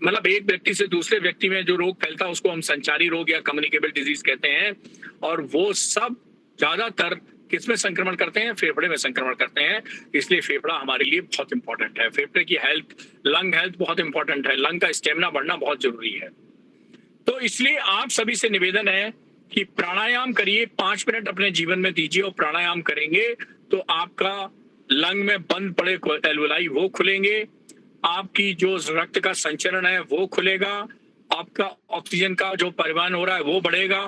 मतलब एक व्यक्ति से दूसरे व्यक्ति में जो रोग फैलता है उसको हम संचारी रोग या कम्युनिकेबल डिजीज कहते हैं, और वो सब ज्यादातर किसमें संक्रमण करते हैं? फेफड़े में संक्रमण करते हैं। इसलिए फेफड़ा हमारे लिए बहुत इंपॉर्टेंट है। फेफड़े की हेल्थ, लंग हेल्थ बहुत इंपॉर्टेंट है, लंग का स्टेमिना बढ़ना बहुत जरूरी है। तो इसलिए आप सभी से निवेदन है कि प्राणायाम करिए, 5 मिनट अपने जीवन में दीजिए, और प्राणायाम करेंगे तो आपका लंग में बंद पड़े एल्वुलाई वो खुलेंगे, आपकी जो रक्त का संचरण है वो खुलेगा, आपका ऑक्सीजन का जो परिवहन हो रहा है वो बढ़ेगा,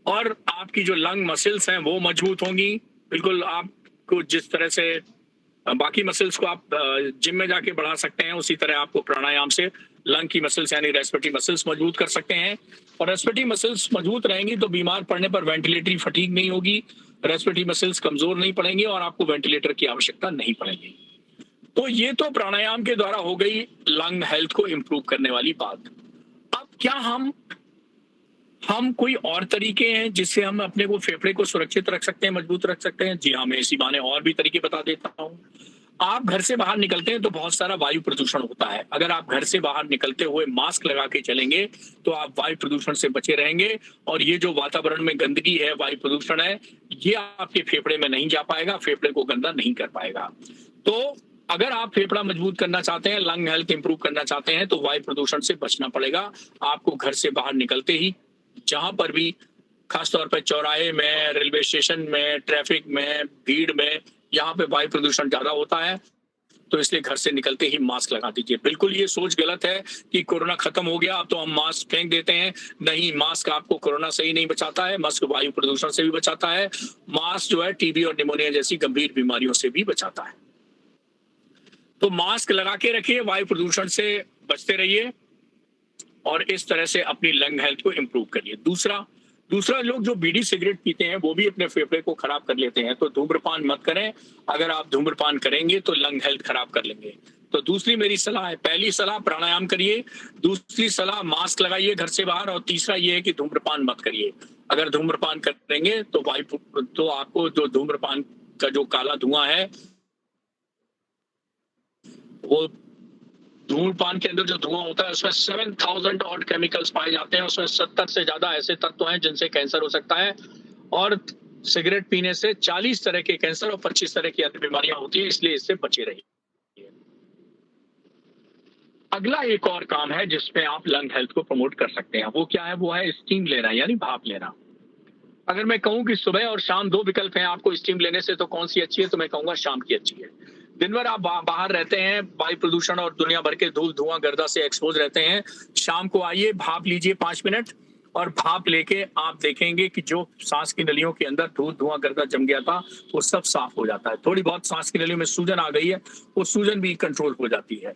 और आपकी जो लंग मसल्स हैं वो मजबूत होंगी। बिल्कुल आपको जिस तरह से बाकी मसल्स को आप जिम में जाके बढ़ा सकते हैं, उसी तरह आपको प्राणायाम से लंग की मसल्स यानी रेस्पिरेटरी मसल्स मजबूत कर सकते हैं। और रेस्पिरेटरी मसल्स मजबूत रहेंगी तो बीमार पड़ने पर वेंटिलेटरी फटीग नहीं होगी, रेस्पिरेटरी मसल्स कमजोर नहीं पड़ेंगी और आपको वेंटिलेटर की आवश्यकता नहीं पड़ेगी। तो ये तो प्राणायाम के द्वारा हो गई लंग हेल्थ को इम्प्रूव करने वाली बात। अब क्या हम कोई और तरीके हैं जिससे हम अपने को फेफड़े को सुरक्षित रख सकते हैं, मजबूत रख सकते हैं? जी हाँ, मैं इसी बहाने और भी तरीके बता देता हूँ। आप घर से बाहर निकलते हैं तो बहुत सारा वायु प्रदूषण होता है। अगर आप घर से बाहर निकलते हुए मास्क लगा के चलेंगे तो आप वायु प्रदूषण से बचे रहेंगे, और ये जो वातावरण में गंदगी है, वायु प्रदूषण है, ये आपके फेफड़े में नहीं जा पाएगा, फेफड़े को गंदा नहीं कर पाएगा। तो अगर आप फेफड़ा मजबूत करना चाहते हैं, लंग हेल्थ इंप्रूव करना चाहते हैं, तो वायु प्रदूषण से बचना पड़ेगा। आपको घर से बाहर निकलते ही जहां पर भी, खासतौर पर चौराहे में, रेलवे स्टेशन में, ट्रैफिक में, भीड़ में, यहाँ पे वायु प्रदूषण ज्यादा होता है, तो इसलिए घर से निकलते ही मास्क लगा दीजिए। बिल्कुल ये सोच गलत है कि कोरोना खत्म हो गया अब तो हम मास्क फेंक देते हैं। नहीं, मास्क आपको कोरोना से ही नहीं बचाता है, मास्क वायु प्रदूषण से भी बचाता है। मास्क जो है टीबी और निमोनिया जैसी गंभीर बीमारियों से भी बचाता है। तो मास्क लगा के रखिए, वायु प्रदूषण से बचते रहिए, और इस तरह से अपनी लंग हेल्थ को इम्प्रूव करिए। दूसरा लोग जो बीड़ी सिगरेट पीते हैं वो भी अपने फेफड़े को खराब कर लेते हैं, तो धूम्रपान मत करें। अगर आप धूम्रपान करेंगे तो लंग हेल्थ खराब कर लेंगे। तो दूसरी मेरी सलाह है, पहली सलाह प्राणायाम करिए, दूसरी सलाह मास्क लगाइए घर से बाहर, और तीसरा ये है कि धूम्रपान मत करिए। अगर धूम्रपान करेंगे तो आपको जो धूम्रपान का जो काला धुआं है, वो धूम्रपान के अंदर जो धुआं होता है उसमें 7000 ऑड केमिकल्स पाए जाते हैं, उसमें 70 से ज्यादा ऐसे तत्व हैं जिनसे कैंसर हो सकता है, और सिगरेट पीने से 40 तरह के कैंसर और 25 तरह की अन्य बीमारियां होती है, इसलिए इससे बचे रहिए। अगला एक और काम है जिसमें आप लंग हेल्थ को प्रमोट कर सकते हैं, वो क्या है? वो है स्टीम लेना, यानी भाप लेना। अगर मैं कहूं कि सुबह और शाम 2 विकल्प हैं आपको स्टीम लेने से, तो कौन सी अच्छी है? तो मैं कहूंगा शाम की अच्छी है। दिन भर आप बाहर रहते हैं, वायु प्रदूषण और दुनिया भर के धूल धुआं गर्दा से एक्सपोज रहते हैं, शाम को आइए, भाप लीजिए 5 मिनट, और भाप लेके आप देखेंगे कि जो सांस की नलियों के अंदर धूल धुआं गर्दा जम गया था वो सब साफ हो जाता है। थोड़ी बहुत सांस की नलियों में सूजन आ गई है, वो सूजन भी कंट्रोल हो जाती है।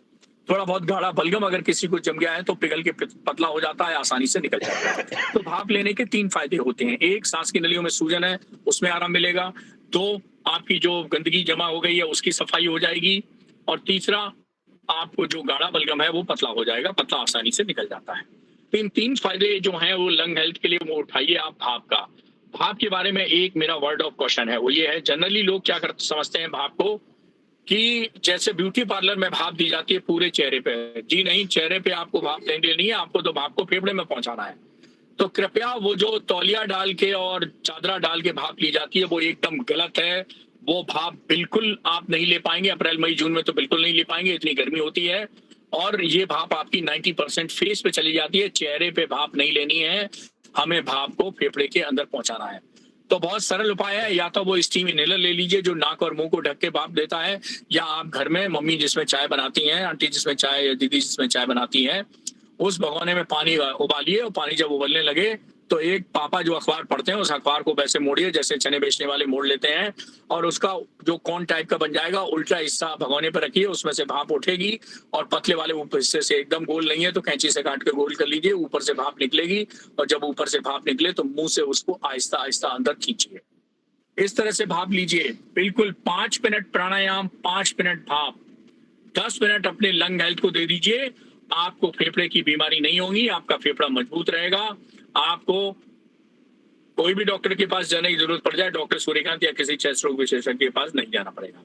थोड़ा बहुत गाढ़ा बलगम अगर किसी को जम गया है तो पिघल के पतला हो जाता है, आसानी से निकल जाता है। तो भाप लेने के 3 फायदे होते हैं। एक, सांस की नलियों में सूजन है उसमें आराम मिलेगा। 2, आपकी जो गंदगी जमा हो गई है उसकी सफाई हो जाएगी। और तीसरा, आपको जो गाढ़ा बलगम है वो पतला हो जाएगा, पतला आसानी से निकल जाता है। तो इन 3 फायदे जो हैं वो लंग हेल्थ के लिए वो उठाइए आप भाप का। भाप के बारे में एक मेरा वर्ड ऑफ क्वेश्चन है, वो ये है, जनरली लोग क्या समझते हैं भाप को कि जैसे ब्यूटी पार्लर में भाप दी जाती है पूरे चेहरे पे। जी नहीं, चेहरे पे आपको भाप देने नहीं है, आपको तो भाप को फेफड़े में पहुंचाना है। तो कृपया वो जो तौलिया डाल के और चादरा डाल के भाप ली जाती है वो एकदम गलत है। वो भाप बिल्कुल आप नहीं ले पाएंगे, अप्रैल मई जून में तो बिल्कुल नहीं ले पाएंगे, इतनी गर्मी होती है। और ये भाप आपकी 90% फेस पे चली जाती है, चेहरे पे भाप नहीं लेनी है, हमें भाप को फेफड़े के अंदर पहुंचाना है। तो बहुत सरल उपाय है, या तो वो स्टीम इनहेलर ले लीजिए जो नाक और मुंह को ढक के भाप देता है, या आप घर में मम्मी जिसमें चाय बनाती हैं, आंटी जिसमें चाय, दीदी जिसमें चाय बनाती हैं, उस भगोने में पानी उबालिए और पानी जब उबलने लगे तो एक पापा जो अखबार पढ़ते हैं उस अखबार को वैसे मोड़िए जैसे चने बेचने वाले मोड़ लेते हैं, और उसका जो कौन टाइप का बन जाएगा उल्टा हिस्सा भगोने पर रखिए, उसमें से भाप उठेगी, और पतले वाले ऊपर हिस्से से एकदम गोल नहीं है तो कैंची से काट के गोल कर लीजिए, ऊपर से भाप निकलेगी, और जब ऊपर से भाप निकले तो मुंह से उसको आहिस्ता आहिस्ता अंदर खींचिए। इस तरह से भाप लीजिए बिल्कुल। 5 मिनट प्राणायाम, 5 मिनट भाप, 10 मिनट अपने लंग हेल्थ को दे दीजिए। आपको फेफड़े की बीमारी नहीं होगी, आपका फेफड़ा मजबूत रहेगा। आपको कोई भी डॉक्टर के पास जाने की जरूरत पड़ जाए, डॉक्टर सूर्यकांत या किसी चेस्ट रोग विशेषज्ञ के पास नहीं जाना पड़ेगा।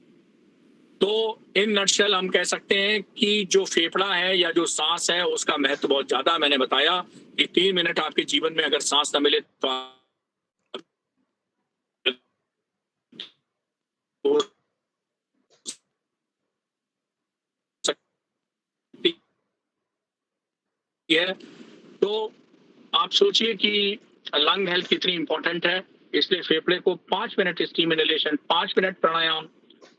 तो इन नटशेल हम कह सकते हैं कि जो फेफड़ा है या जो सांस है उसका महत्व बहुत ज्यादा। मैंने बताया कि 3 मिनट आपके जीवन में अगर सांस न मिले तो तो आप सोचिए कि लंग हेल्थ कितनी इंपॉर्टेंट है। इसलिए फेफड़े को 5 मिनट स्टीम इनहेलेशन, 5 मिनट प्राणायाम,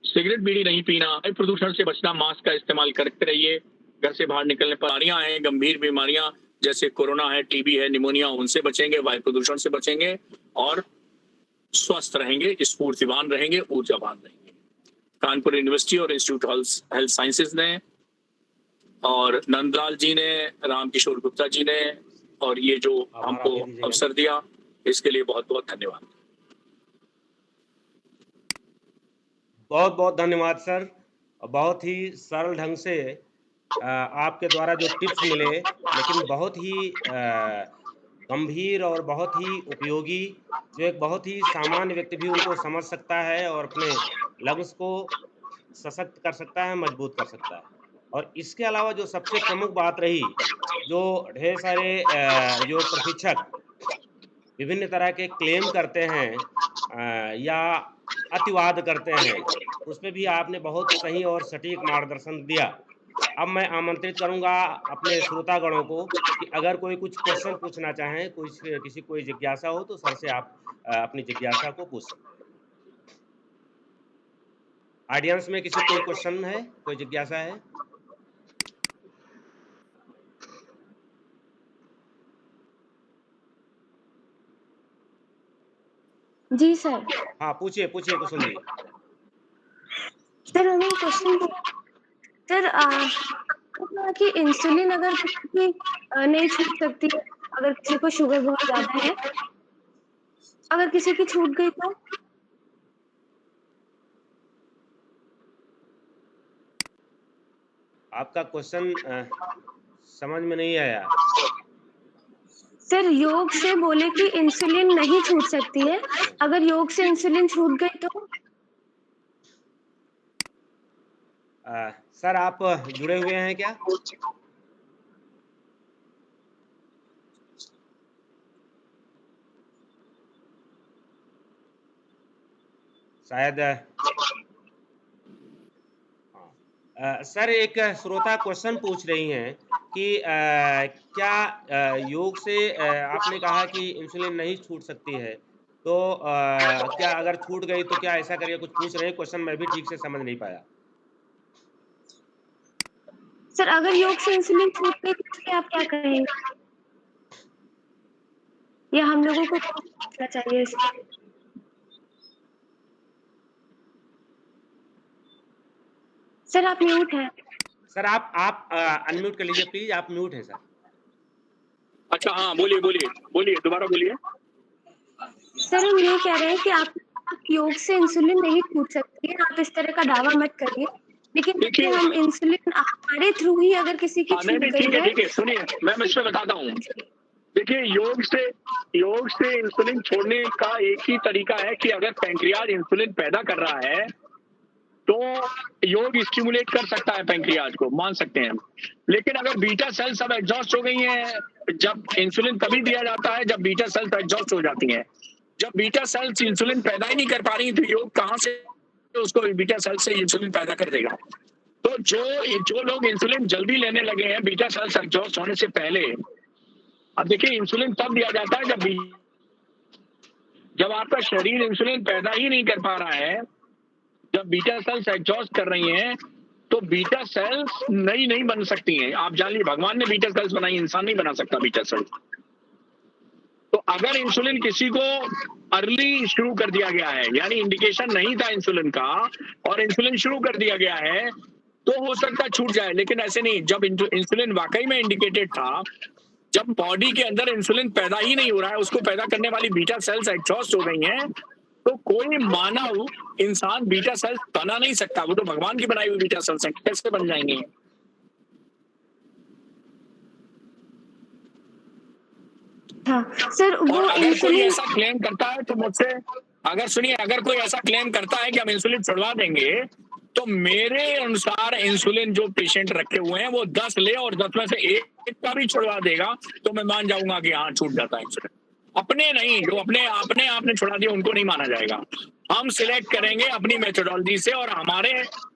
सिगरेट बीड़ी नहीं पीना, वायु प्रदूषण से बचना, मास्क का इस्तेमाल करते रहिए। घर से बाहर निकलने पर बीमारियां हैं, गंभीर बीमारियां जैसे कोरोना है, टीबी है, निमोनिया, उनसे बचेंगे, वायु प्रदूषण से बचेंगे और स्वस्थ रहेंगे, स्फूर्तिवान रहेंगे, ऊर्जावान रहेंगे। कानपुर यूनिवर्सिटी और इंस्टीट्यूट हेल्थ साइंसेज ने और नंदलाल जी ने, रामकिशोर गुप्ता जी ने, और ये जो हमको अवसर दिया इसके लिए बहुत बहुत धन्यवाद। बहुत बहुत धन्यवाद सर। बहुत ही सरल ढंग से आपके द्वारा जो टिप्स मिले, लेकिन बहुत ही गंभीर और बहुत ही उपयोगी, जो एक बहुत ही सामान्य व्यक्ति भी उनको समझ सकता है और अपने लंग्स को सशक्त कर सकता है, मजबूत कर सकता है। और इसके अलावा जो सबसे प्रमुख बात रही, जो ढेर सारे योग प्रशिक्षक विभिन्न तरह के क्लेम करते हैं या अतिवाद करते हैं, उसमें भी आपने बहुत सही और सटीक मार्गदर्शन दिया। अब मैं आमंत्रित करूंगा अपने श्रोतागणों को कि अगर कोई कुछ क्वेश्चन पूछना चाहें, किसी कोई जिज्ञासा हो तो सर से आप अपनी जिज्ञासा को पूछ सकते हैं। ऑडियंस में किसी कोई क्वेश्चन है, कोई जिज्ञासा है? जी सर। हाँ पूछिए पूछिए कुसुम जी। सर हमें क्वेश्चन सर कि इंसुलिन अगर किसी की नहीं छूट सकती है, अगर किसी को शुगर बहुत ज्यादा है, अगर किसी की छूट गई तो? आपका क्वेश्चन समझ में नहीं आया। सर योग से बोले कि इंसुलिन नहीं छूट सकती है, अगर योग से इंसुलिन छूट गई तो? सर आप जुड़े हुए हैं क्या? शायद सर एक श्रोता क्वेश्चन पूछ रही हैं कि क्या योग से आपने कहा कि इंसुलिन नहीं छूट सकती है, तो क्या अगर छूट गई तो क्या ऐसा करिए, कुछ पूछ रहे हैं क्वेश्चन, मैं भी ठीक से समझ नहीं पाया। सर अगर योग से इंसुलिन छूट गई तो आप क्या कहेंगे, या हम लोगों को क्या चाहिए इसमें? सर आप म्यूट हैं। सर आप अनम्यूट कर लीजिए प्लीज, आप म्यूट हैं सर। अच्छा हाँ बोलिए बोलिए बोलिए, दोबारा बोलिए। सर हम ये कह रहे हैं कि आप योग से इंसुलिन नहीं छूट सकती है, आप इस तरह का दावा मत करिए, लेकिन देखिए हम इंसुलिन हमारे थ्रू ही अगर किसी की छूट गई है। ठीक है सुनिए, मैं इसमें बताता हूँ। देखिए योग से इंसुलिन छोड़ने का एक ही तरीका है कि अगर पैंक्रियाज इंसुलिन पैदा कर रहा है तो योग स्टिमुलेट कर सकता है पैंक्रियाज को, मान सकते हैं हम। लेकिन अगर बीटा सेल्स अब एग्जॉस्ट हो गई हैं, जब इंसुलिन तभी दिया जाता है जब बीटा सेल्स एग्जॉस्ट हो जाती हैं। जब बीटा सेल्स इंसुलिन पैदा ही नहीं कर पा रही तो योग कहाँ से उसको बीटा सेल्स से इंसुलिन पैदा कर देगा। तो जो लोग इंसुलिन जल्दी लेने लगे हैं बीटा सेल्स एग्जॉस्ट होने से पहले, अब देखिए इंसुलिन तब दिया जाता है जब आपका शरीर इंसुलिन पैदा ही नहीं कर पा रहा है, जब बीटा सेल्स एग्जॉस्ट कर रही हैं तो बीटा सेल्स नई नहीं बन सकती हैं। आप जान लीजिए भगवान ने बीटा सेल्स बनाई, इंसान नहीं बना सकता बीटा सेल्स। तो अगर इंसुलिन किसी को अर्ली शुरू कर दिया गया है, यानी इंडिकेशन नहीं था इंसुलिन का और इंसुलिन शुरू कर दिया गया है, तो हो सकता है छूट जाए, लेकिन ऐसे नहीं। जब इंसुलिन वाकई में इंडिकेटेड था, जब बॉडी के अंदर इंसुलिन पैदा ही नहीं हो रहा है, उसको पैदा करने वाली बीटा सेल्स एग्जॉस्ट हो गई हैं, तो कोई मानव इंसान बीटा सेल्स बना नहीं सकता। वो तो भगवान की बनाई हुई बीटा सेल्स हैं, कैसे बन जाएंगे? हाँ सर, वो और अगर कोई इंसुलिन ऐसा क्लेम करता है तो मुझसे, अगर कोई ऐसा क्लेम करता है कि हम इंसुलिन छुड़वा देंगे, तो मेरे अनुसार इंसुलिन जो पेशेंट रखे हुए हैं वो 10 ले और 10 में से एक का भी छुड़वा देगा तो मैं मान जाऊंगा कि हाँ छूट जाता है इंसुलिन। अपने नहीं, जो अपने आपने छुड़ा दिया उनको नहीं माना जाएगा। हम सिलेक्ट करेंगे अपनी मेथोडोलॉजी से, और हमारे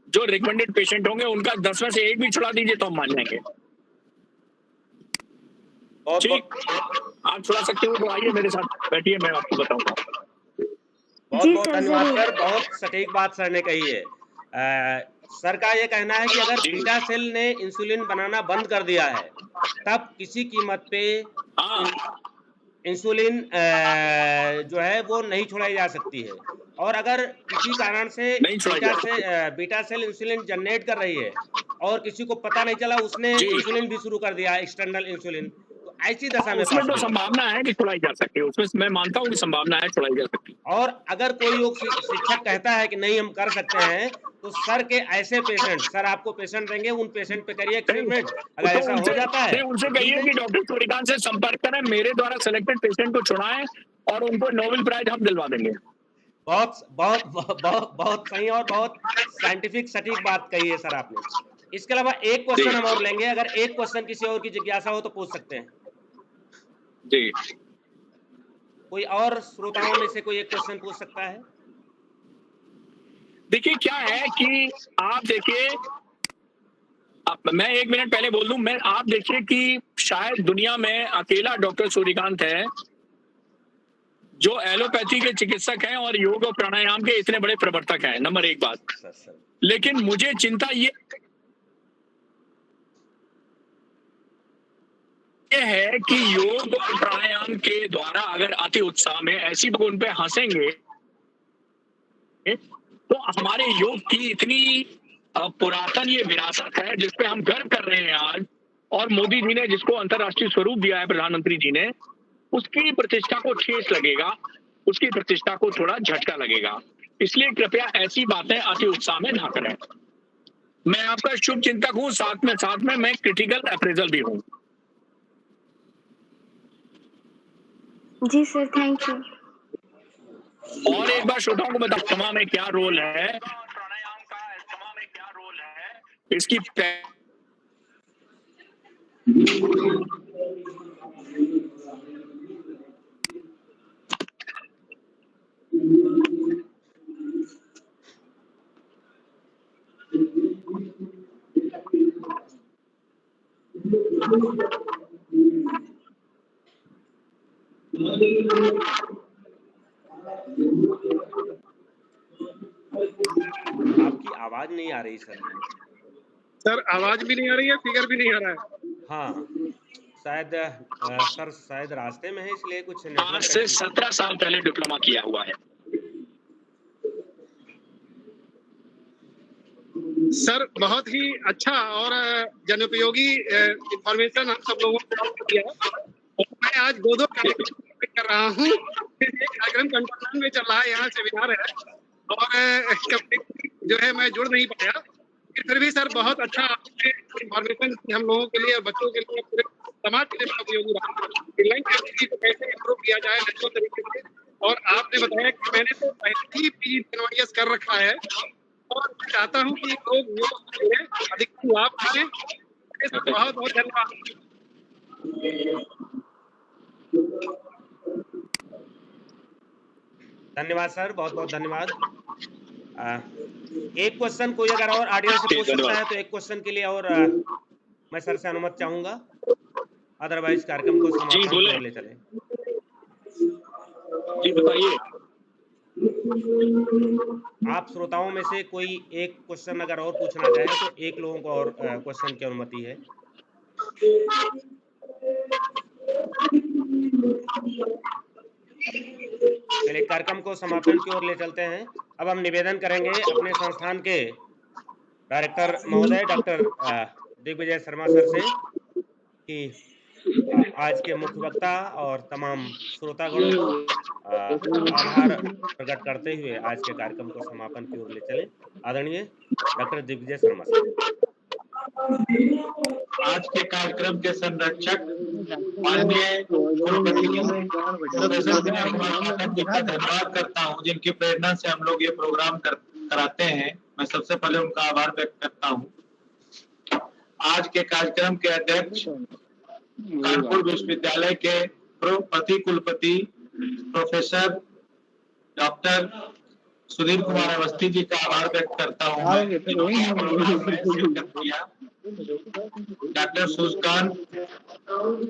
जो रिकमेंडेड पेशेंट होंगे उनका 10 में से एक भी छुड़ा दीजिए तो हम मान जाएंगे। ठीक, आप छुड़ा सकते हो तो आइए मेरे साथ बैठिए, मैं आपको बताऊंगा। बहुत बहुत धन्यवाद सर, बहुत सटीक बात सर ने कही है। सर का ये कहना है कि अगर बीटा सेल ने इंसुलिन बनाना बंद कर दिया है, तब किसी कीमत पे इंसुलिन जो है वो नहीं छुड़ाई जा सकती है। और अगर किसी कारण से बीटा सेल इंसुलिन जनरेट कर रही है और किसी को पता नहीं चला, उसने इंसुलिन भी शुरू कर दिया, एक्सटर्नल इंसुलिन, तो ऐसी दशा में उसमें तो संभावना है कि छुड़ाई जा सकती है, उसमें मैं मानता हूँ कि संभावना है छुड़ाई जा सकती है। और अगर कोई योग शिक्षक कहता है कि नहीं हम कर सकते हैं, तो सर के ऐसे पेशेंट, सर आपको पेशेंट देंगे, उन पेशेंट पे करिए एक्सपेरिमेंट। अगर ऐसा हो जाता है उनसे कहिए कि डॉक्टर सूर्यकांत से संपर्क करें, मेरे द्वारा सिलेक्टेड पेशेंट को छुड़ाएं और उनको नोबेल प्राइज हम दिलवा देंगे। बहुत बहुत बहुत बहुत सही और बहुत साइंटिफिक सटीक बात कही है सर आपने। इसके अलावा एक क्वेश्चन हम और लेंगे, अगर एक क्वेश्चन किसी और की जिज्ञासा हो तो पूछ सकते हैं जी। कोई और श्रोताओं में से कोई एक क्वेश्चन पूछ सकता है? देखिए क्या है कि आप देखिए, मैं 1 मिनट पहले बोल दूं, आप देखिए कि शायद दुनिया में अकेला डॉक्टर सूर्यकांत है जो एलोपैथी के चिकित्सक हैं और योग और प्राणायाम के इतने बड़े प्रवर्तक हैं, नंबर 1 बात। लेकिन मुझे चिंता ये है कि योग और प्राणायाम के द्वारा अगर अति उत्साह में ऐसी लोग उन पे हंसेंगे, तो हमारे योग की इतनी पुरातन ये विरासत है जिसपे हम गर्व कर रहे हैं आज, और मोदी जी ने जिसको अंतर्राष्ट्रीय स्वरूप दिया है, प्रधानमंत्री जी ने, उसकी प्रतिष्ठा को ठेस लगेगा, उसकी प्रतिष्ठा को थोड़ा झटका लगेगा। इसलिए कृपया ऐसी बातें अति उत्साह में ना करें। मैं आपका शुभ चिंतक हूं, साथ में मैं क्रिटिकल अप्रेजल भी हूं। जी सर, थैंक यू। और एक बार श्रोताओं को बताओ अस्थमा में क्या रोल है, प्राणायाम का अस्थमा में क्या रोल है, इसकी आपकी आवाज नहीं आ रही सर। सर आवाज भी नहीं आ रही है, फिगर भी नहीं आ रहा है। हाँ शायद सर शायद रास्ते में है, इसलिए कुछ आज से 17 साल पहले डिप्लोमा किया हुआ है। सर बहुत ही अच्छा और जनोपयोगी इंफॉर्मेशन हम सब लोगों को दिया। मैं आज 2 कार्यक्रम कर रहा हूँ, कार्यक्रम कंट्रोल में चल रहा है, यहाँ सेमिनार है और जो है मैं जुड़ नहीं पाया, फिर भी सर बहुत अच्छा इंफॉर्मेशन हम लोगों के लिए, बच्चों के लिए, पूरे समाज के लिए उपयोगी रहा। ऑनलाइन एक्टिविटी को कैसे इम्प्रूव किया जाए नेचुरल तरीके से, और आपने बताया कि मैंने तो पहले ही PGNYS कर रखा है और चाहता हूँ कि लोग योग अधिक लाभ उठाएं। बहुत बहुत धन्यवाद। धन्यवाद सर, बहुत बहुत धन्यवाद। एक क्वेश्चन कोई अगर और ऑडियंस से पूछ सकता है तो एक क्वेश्चन के लिए और मैं सर से अनुमति चाहूंगा, अदरवाइज कार्यक्रम को समाप्त कर ले चले। जी बताइए। आप श्रोताओं में से कोई एक क्वेश्चन अगर और पूछना चाहे तो एक लोगों को और क्वेश्चन की अनुमति है। चलिए कार्यक्रम को समापन की ओर ले चलते हैं। अब हम निवेदन करेंगे अपने संस्थान के डायरेक्टर महोदय डॉक्टर दिग्विजय शर्मा सर से कि आज के मुख्य वक्ता और तमाम श्रोतागणों को आभार प्रकट करते हुए आज के कार्यक्रम को समापन की ओर ले चले। आदरणीय डॉक्टर दिग्विजय शर्मा सर। आज के कार्यक्रम के संरक्षक माननीय प्रोफेसर विनय कुमार पाठक जी का धन्यवाद करता हूं, जिनकी प्रेरणा से हम लोग ये प्रोग्राम कराते हैं। मैं सबसे पहले उनका आभार व्यक्त करता हूं। आज के कार्यक्रम के अध्यक्ष कानपुर विश्वविद्यालय के प्रति कुलपति प्रोफेसर डॉक्टर सुधीर कुमार अवस्थी जी का आभार व्यक्त करता हूं। डॉक्टर सूर्यकांत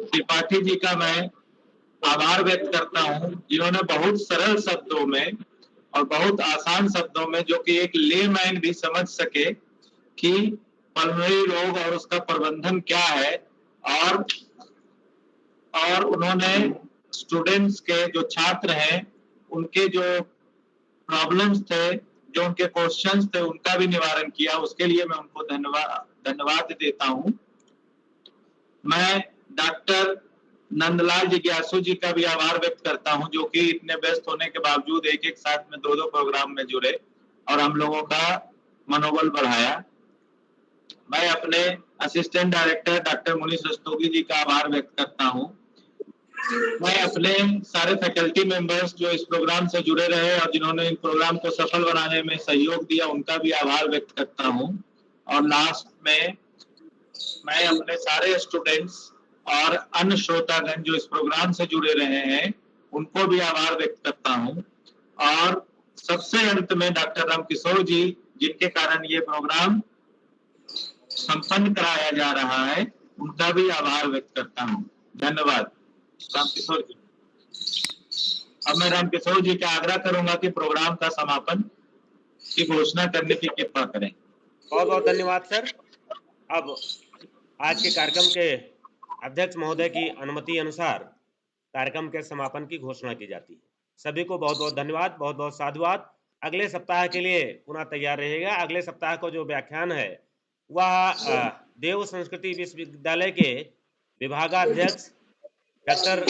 त्रिपाठी जी का मैं आभार व्यक्त करता हूं, जिन्होंने बहुत सरल शब्दों में और बहुत आसान शब्दों में, जो कि एक लेमैन भी समझ सके कि पल्मोनरी रोग और उसका प्रबंधन क्या है, और उन्होंने स्टूडेंट्स के जो छात्र हैं उनके जो प्रॉब्लम्स थे, जो उनके क्वेश्चंस थे, उनका भी निवारण किया। उसके लिए मैं उनको धन्यवाद देता हूं। मैं डॉक्टर नंदलाल जिज्ञासु जी का भी आभार व्यक्त करता हूं, जो कि इतने व्यस्त होने के बावजूद एक साथ में दो प्रोग्राम में जुड़े और हम लोगों का मनोबल बढ़ाया। मैं अपने assistant director doctor Munish Rastogi ji का आभार व्यक्त करता हूं। मैं अपने सारे फैकल्टी मेंबर्स जो इस प्रोग्राम से जुड़े रहे और जिन्होंने इन प्रोग्राम को सफल बनाने में सहयोग दिया, उनका भी आभार व्यक्त करता हूं। और लास्ट में मैं अपने सारे स्टूडेंट्स और अन्य श्रोतागण जो इस प्रोग्राम से जुड़े रहे हैं, उनको भी आभार व्यक्त करता हूं। और सबसे अंत में डॉक्टर रामकिशोर जी, जिनके कारण ये प्रोग्राम संपन्न कराया जा रहा है, उनका भी आभार व्यक्त करता हूं। धन्यवाद रामकिशोर जी। अब मैं रामकिशोर जी का आग्रह करूंगा कि प्रोग्राम का समापन की घोषणा करने की कृपा करें। बहुत बहुत धन्यवाद सर। अब आज के कार्यक्रम के अध्यक्ष महोदय की अनुमति अनुसार कार्यक्रम के समापन की घोषणा की जाती है। सभी को बहुत बहुत धन्यवाद, बहुत बहुत साधुवाद। अगले सप्ताह के लिए पुनः तैयार रहेगा। अगले सप्ताह को जो व्याख्यान है वह देव संस्कृति विश्वविद्यालय के विभागाध्यक्ष डॉक्टर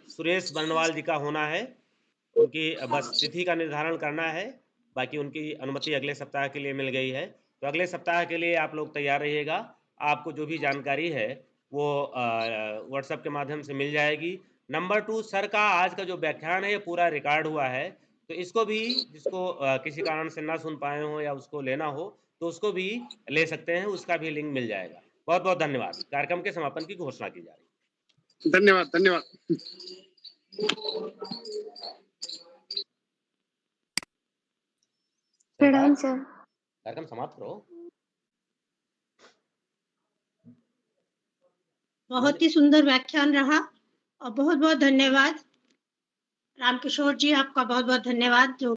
सुरेश बनवाल जी का होना है। उनकी बस तिथि का निर्धारण करना है, बाकी उनकी अनुमति अगले सप्ताह के लिए मिल गई है। तो अगले सप्ताह के लिए आप लोग तैयार रहिएगा। आपको जो भी जानकारी है वो व्हाट्सएप के माध्यम से मिल जाएगी। नंबर 2 सर का आज का जो व्याख्यान है ये पूरा रिकॉर्ड हुआ है, तो इसको भी जिसको किसी कारण से ना सुन पाए हो या उसको लेना हो तो उसको भी ले सकते हैं, उसका भी लिंक मिल जाएगा। बहुत बहुत धन्यवाद। कार्यक्रम के समापन की घोषणा की जा रही है। धन्यवाद धन्यवाद। प्रणाम सर। कार्यक्रम समाप्त करो। बहुत ही सुंदर व्याख्यान रहा और बहुत बहुत धन्यवाद रामकिशोर जी, आपका बहुत बहुत धन्यवाद जो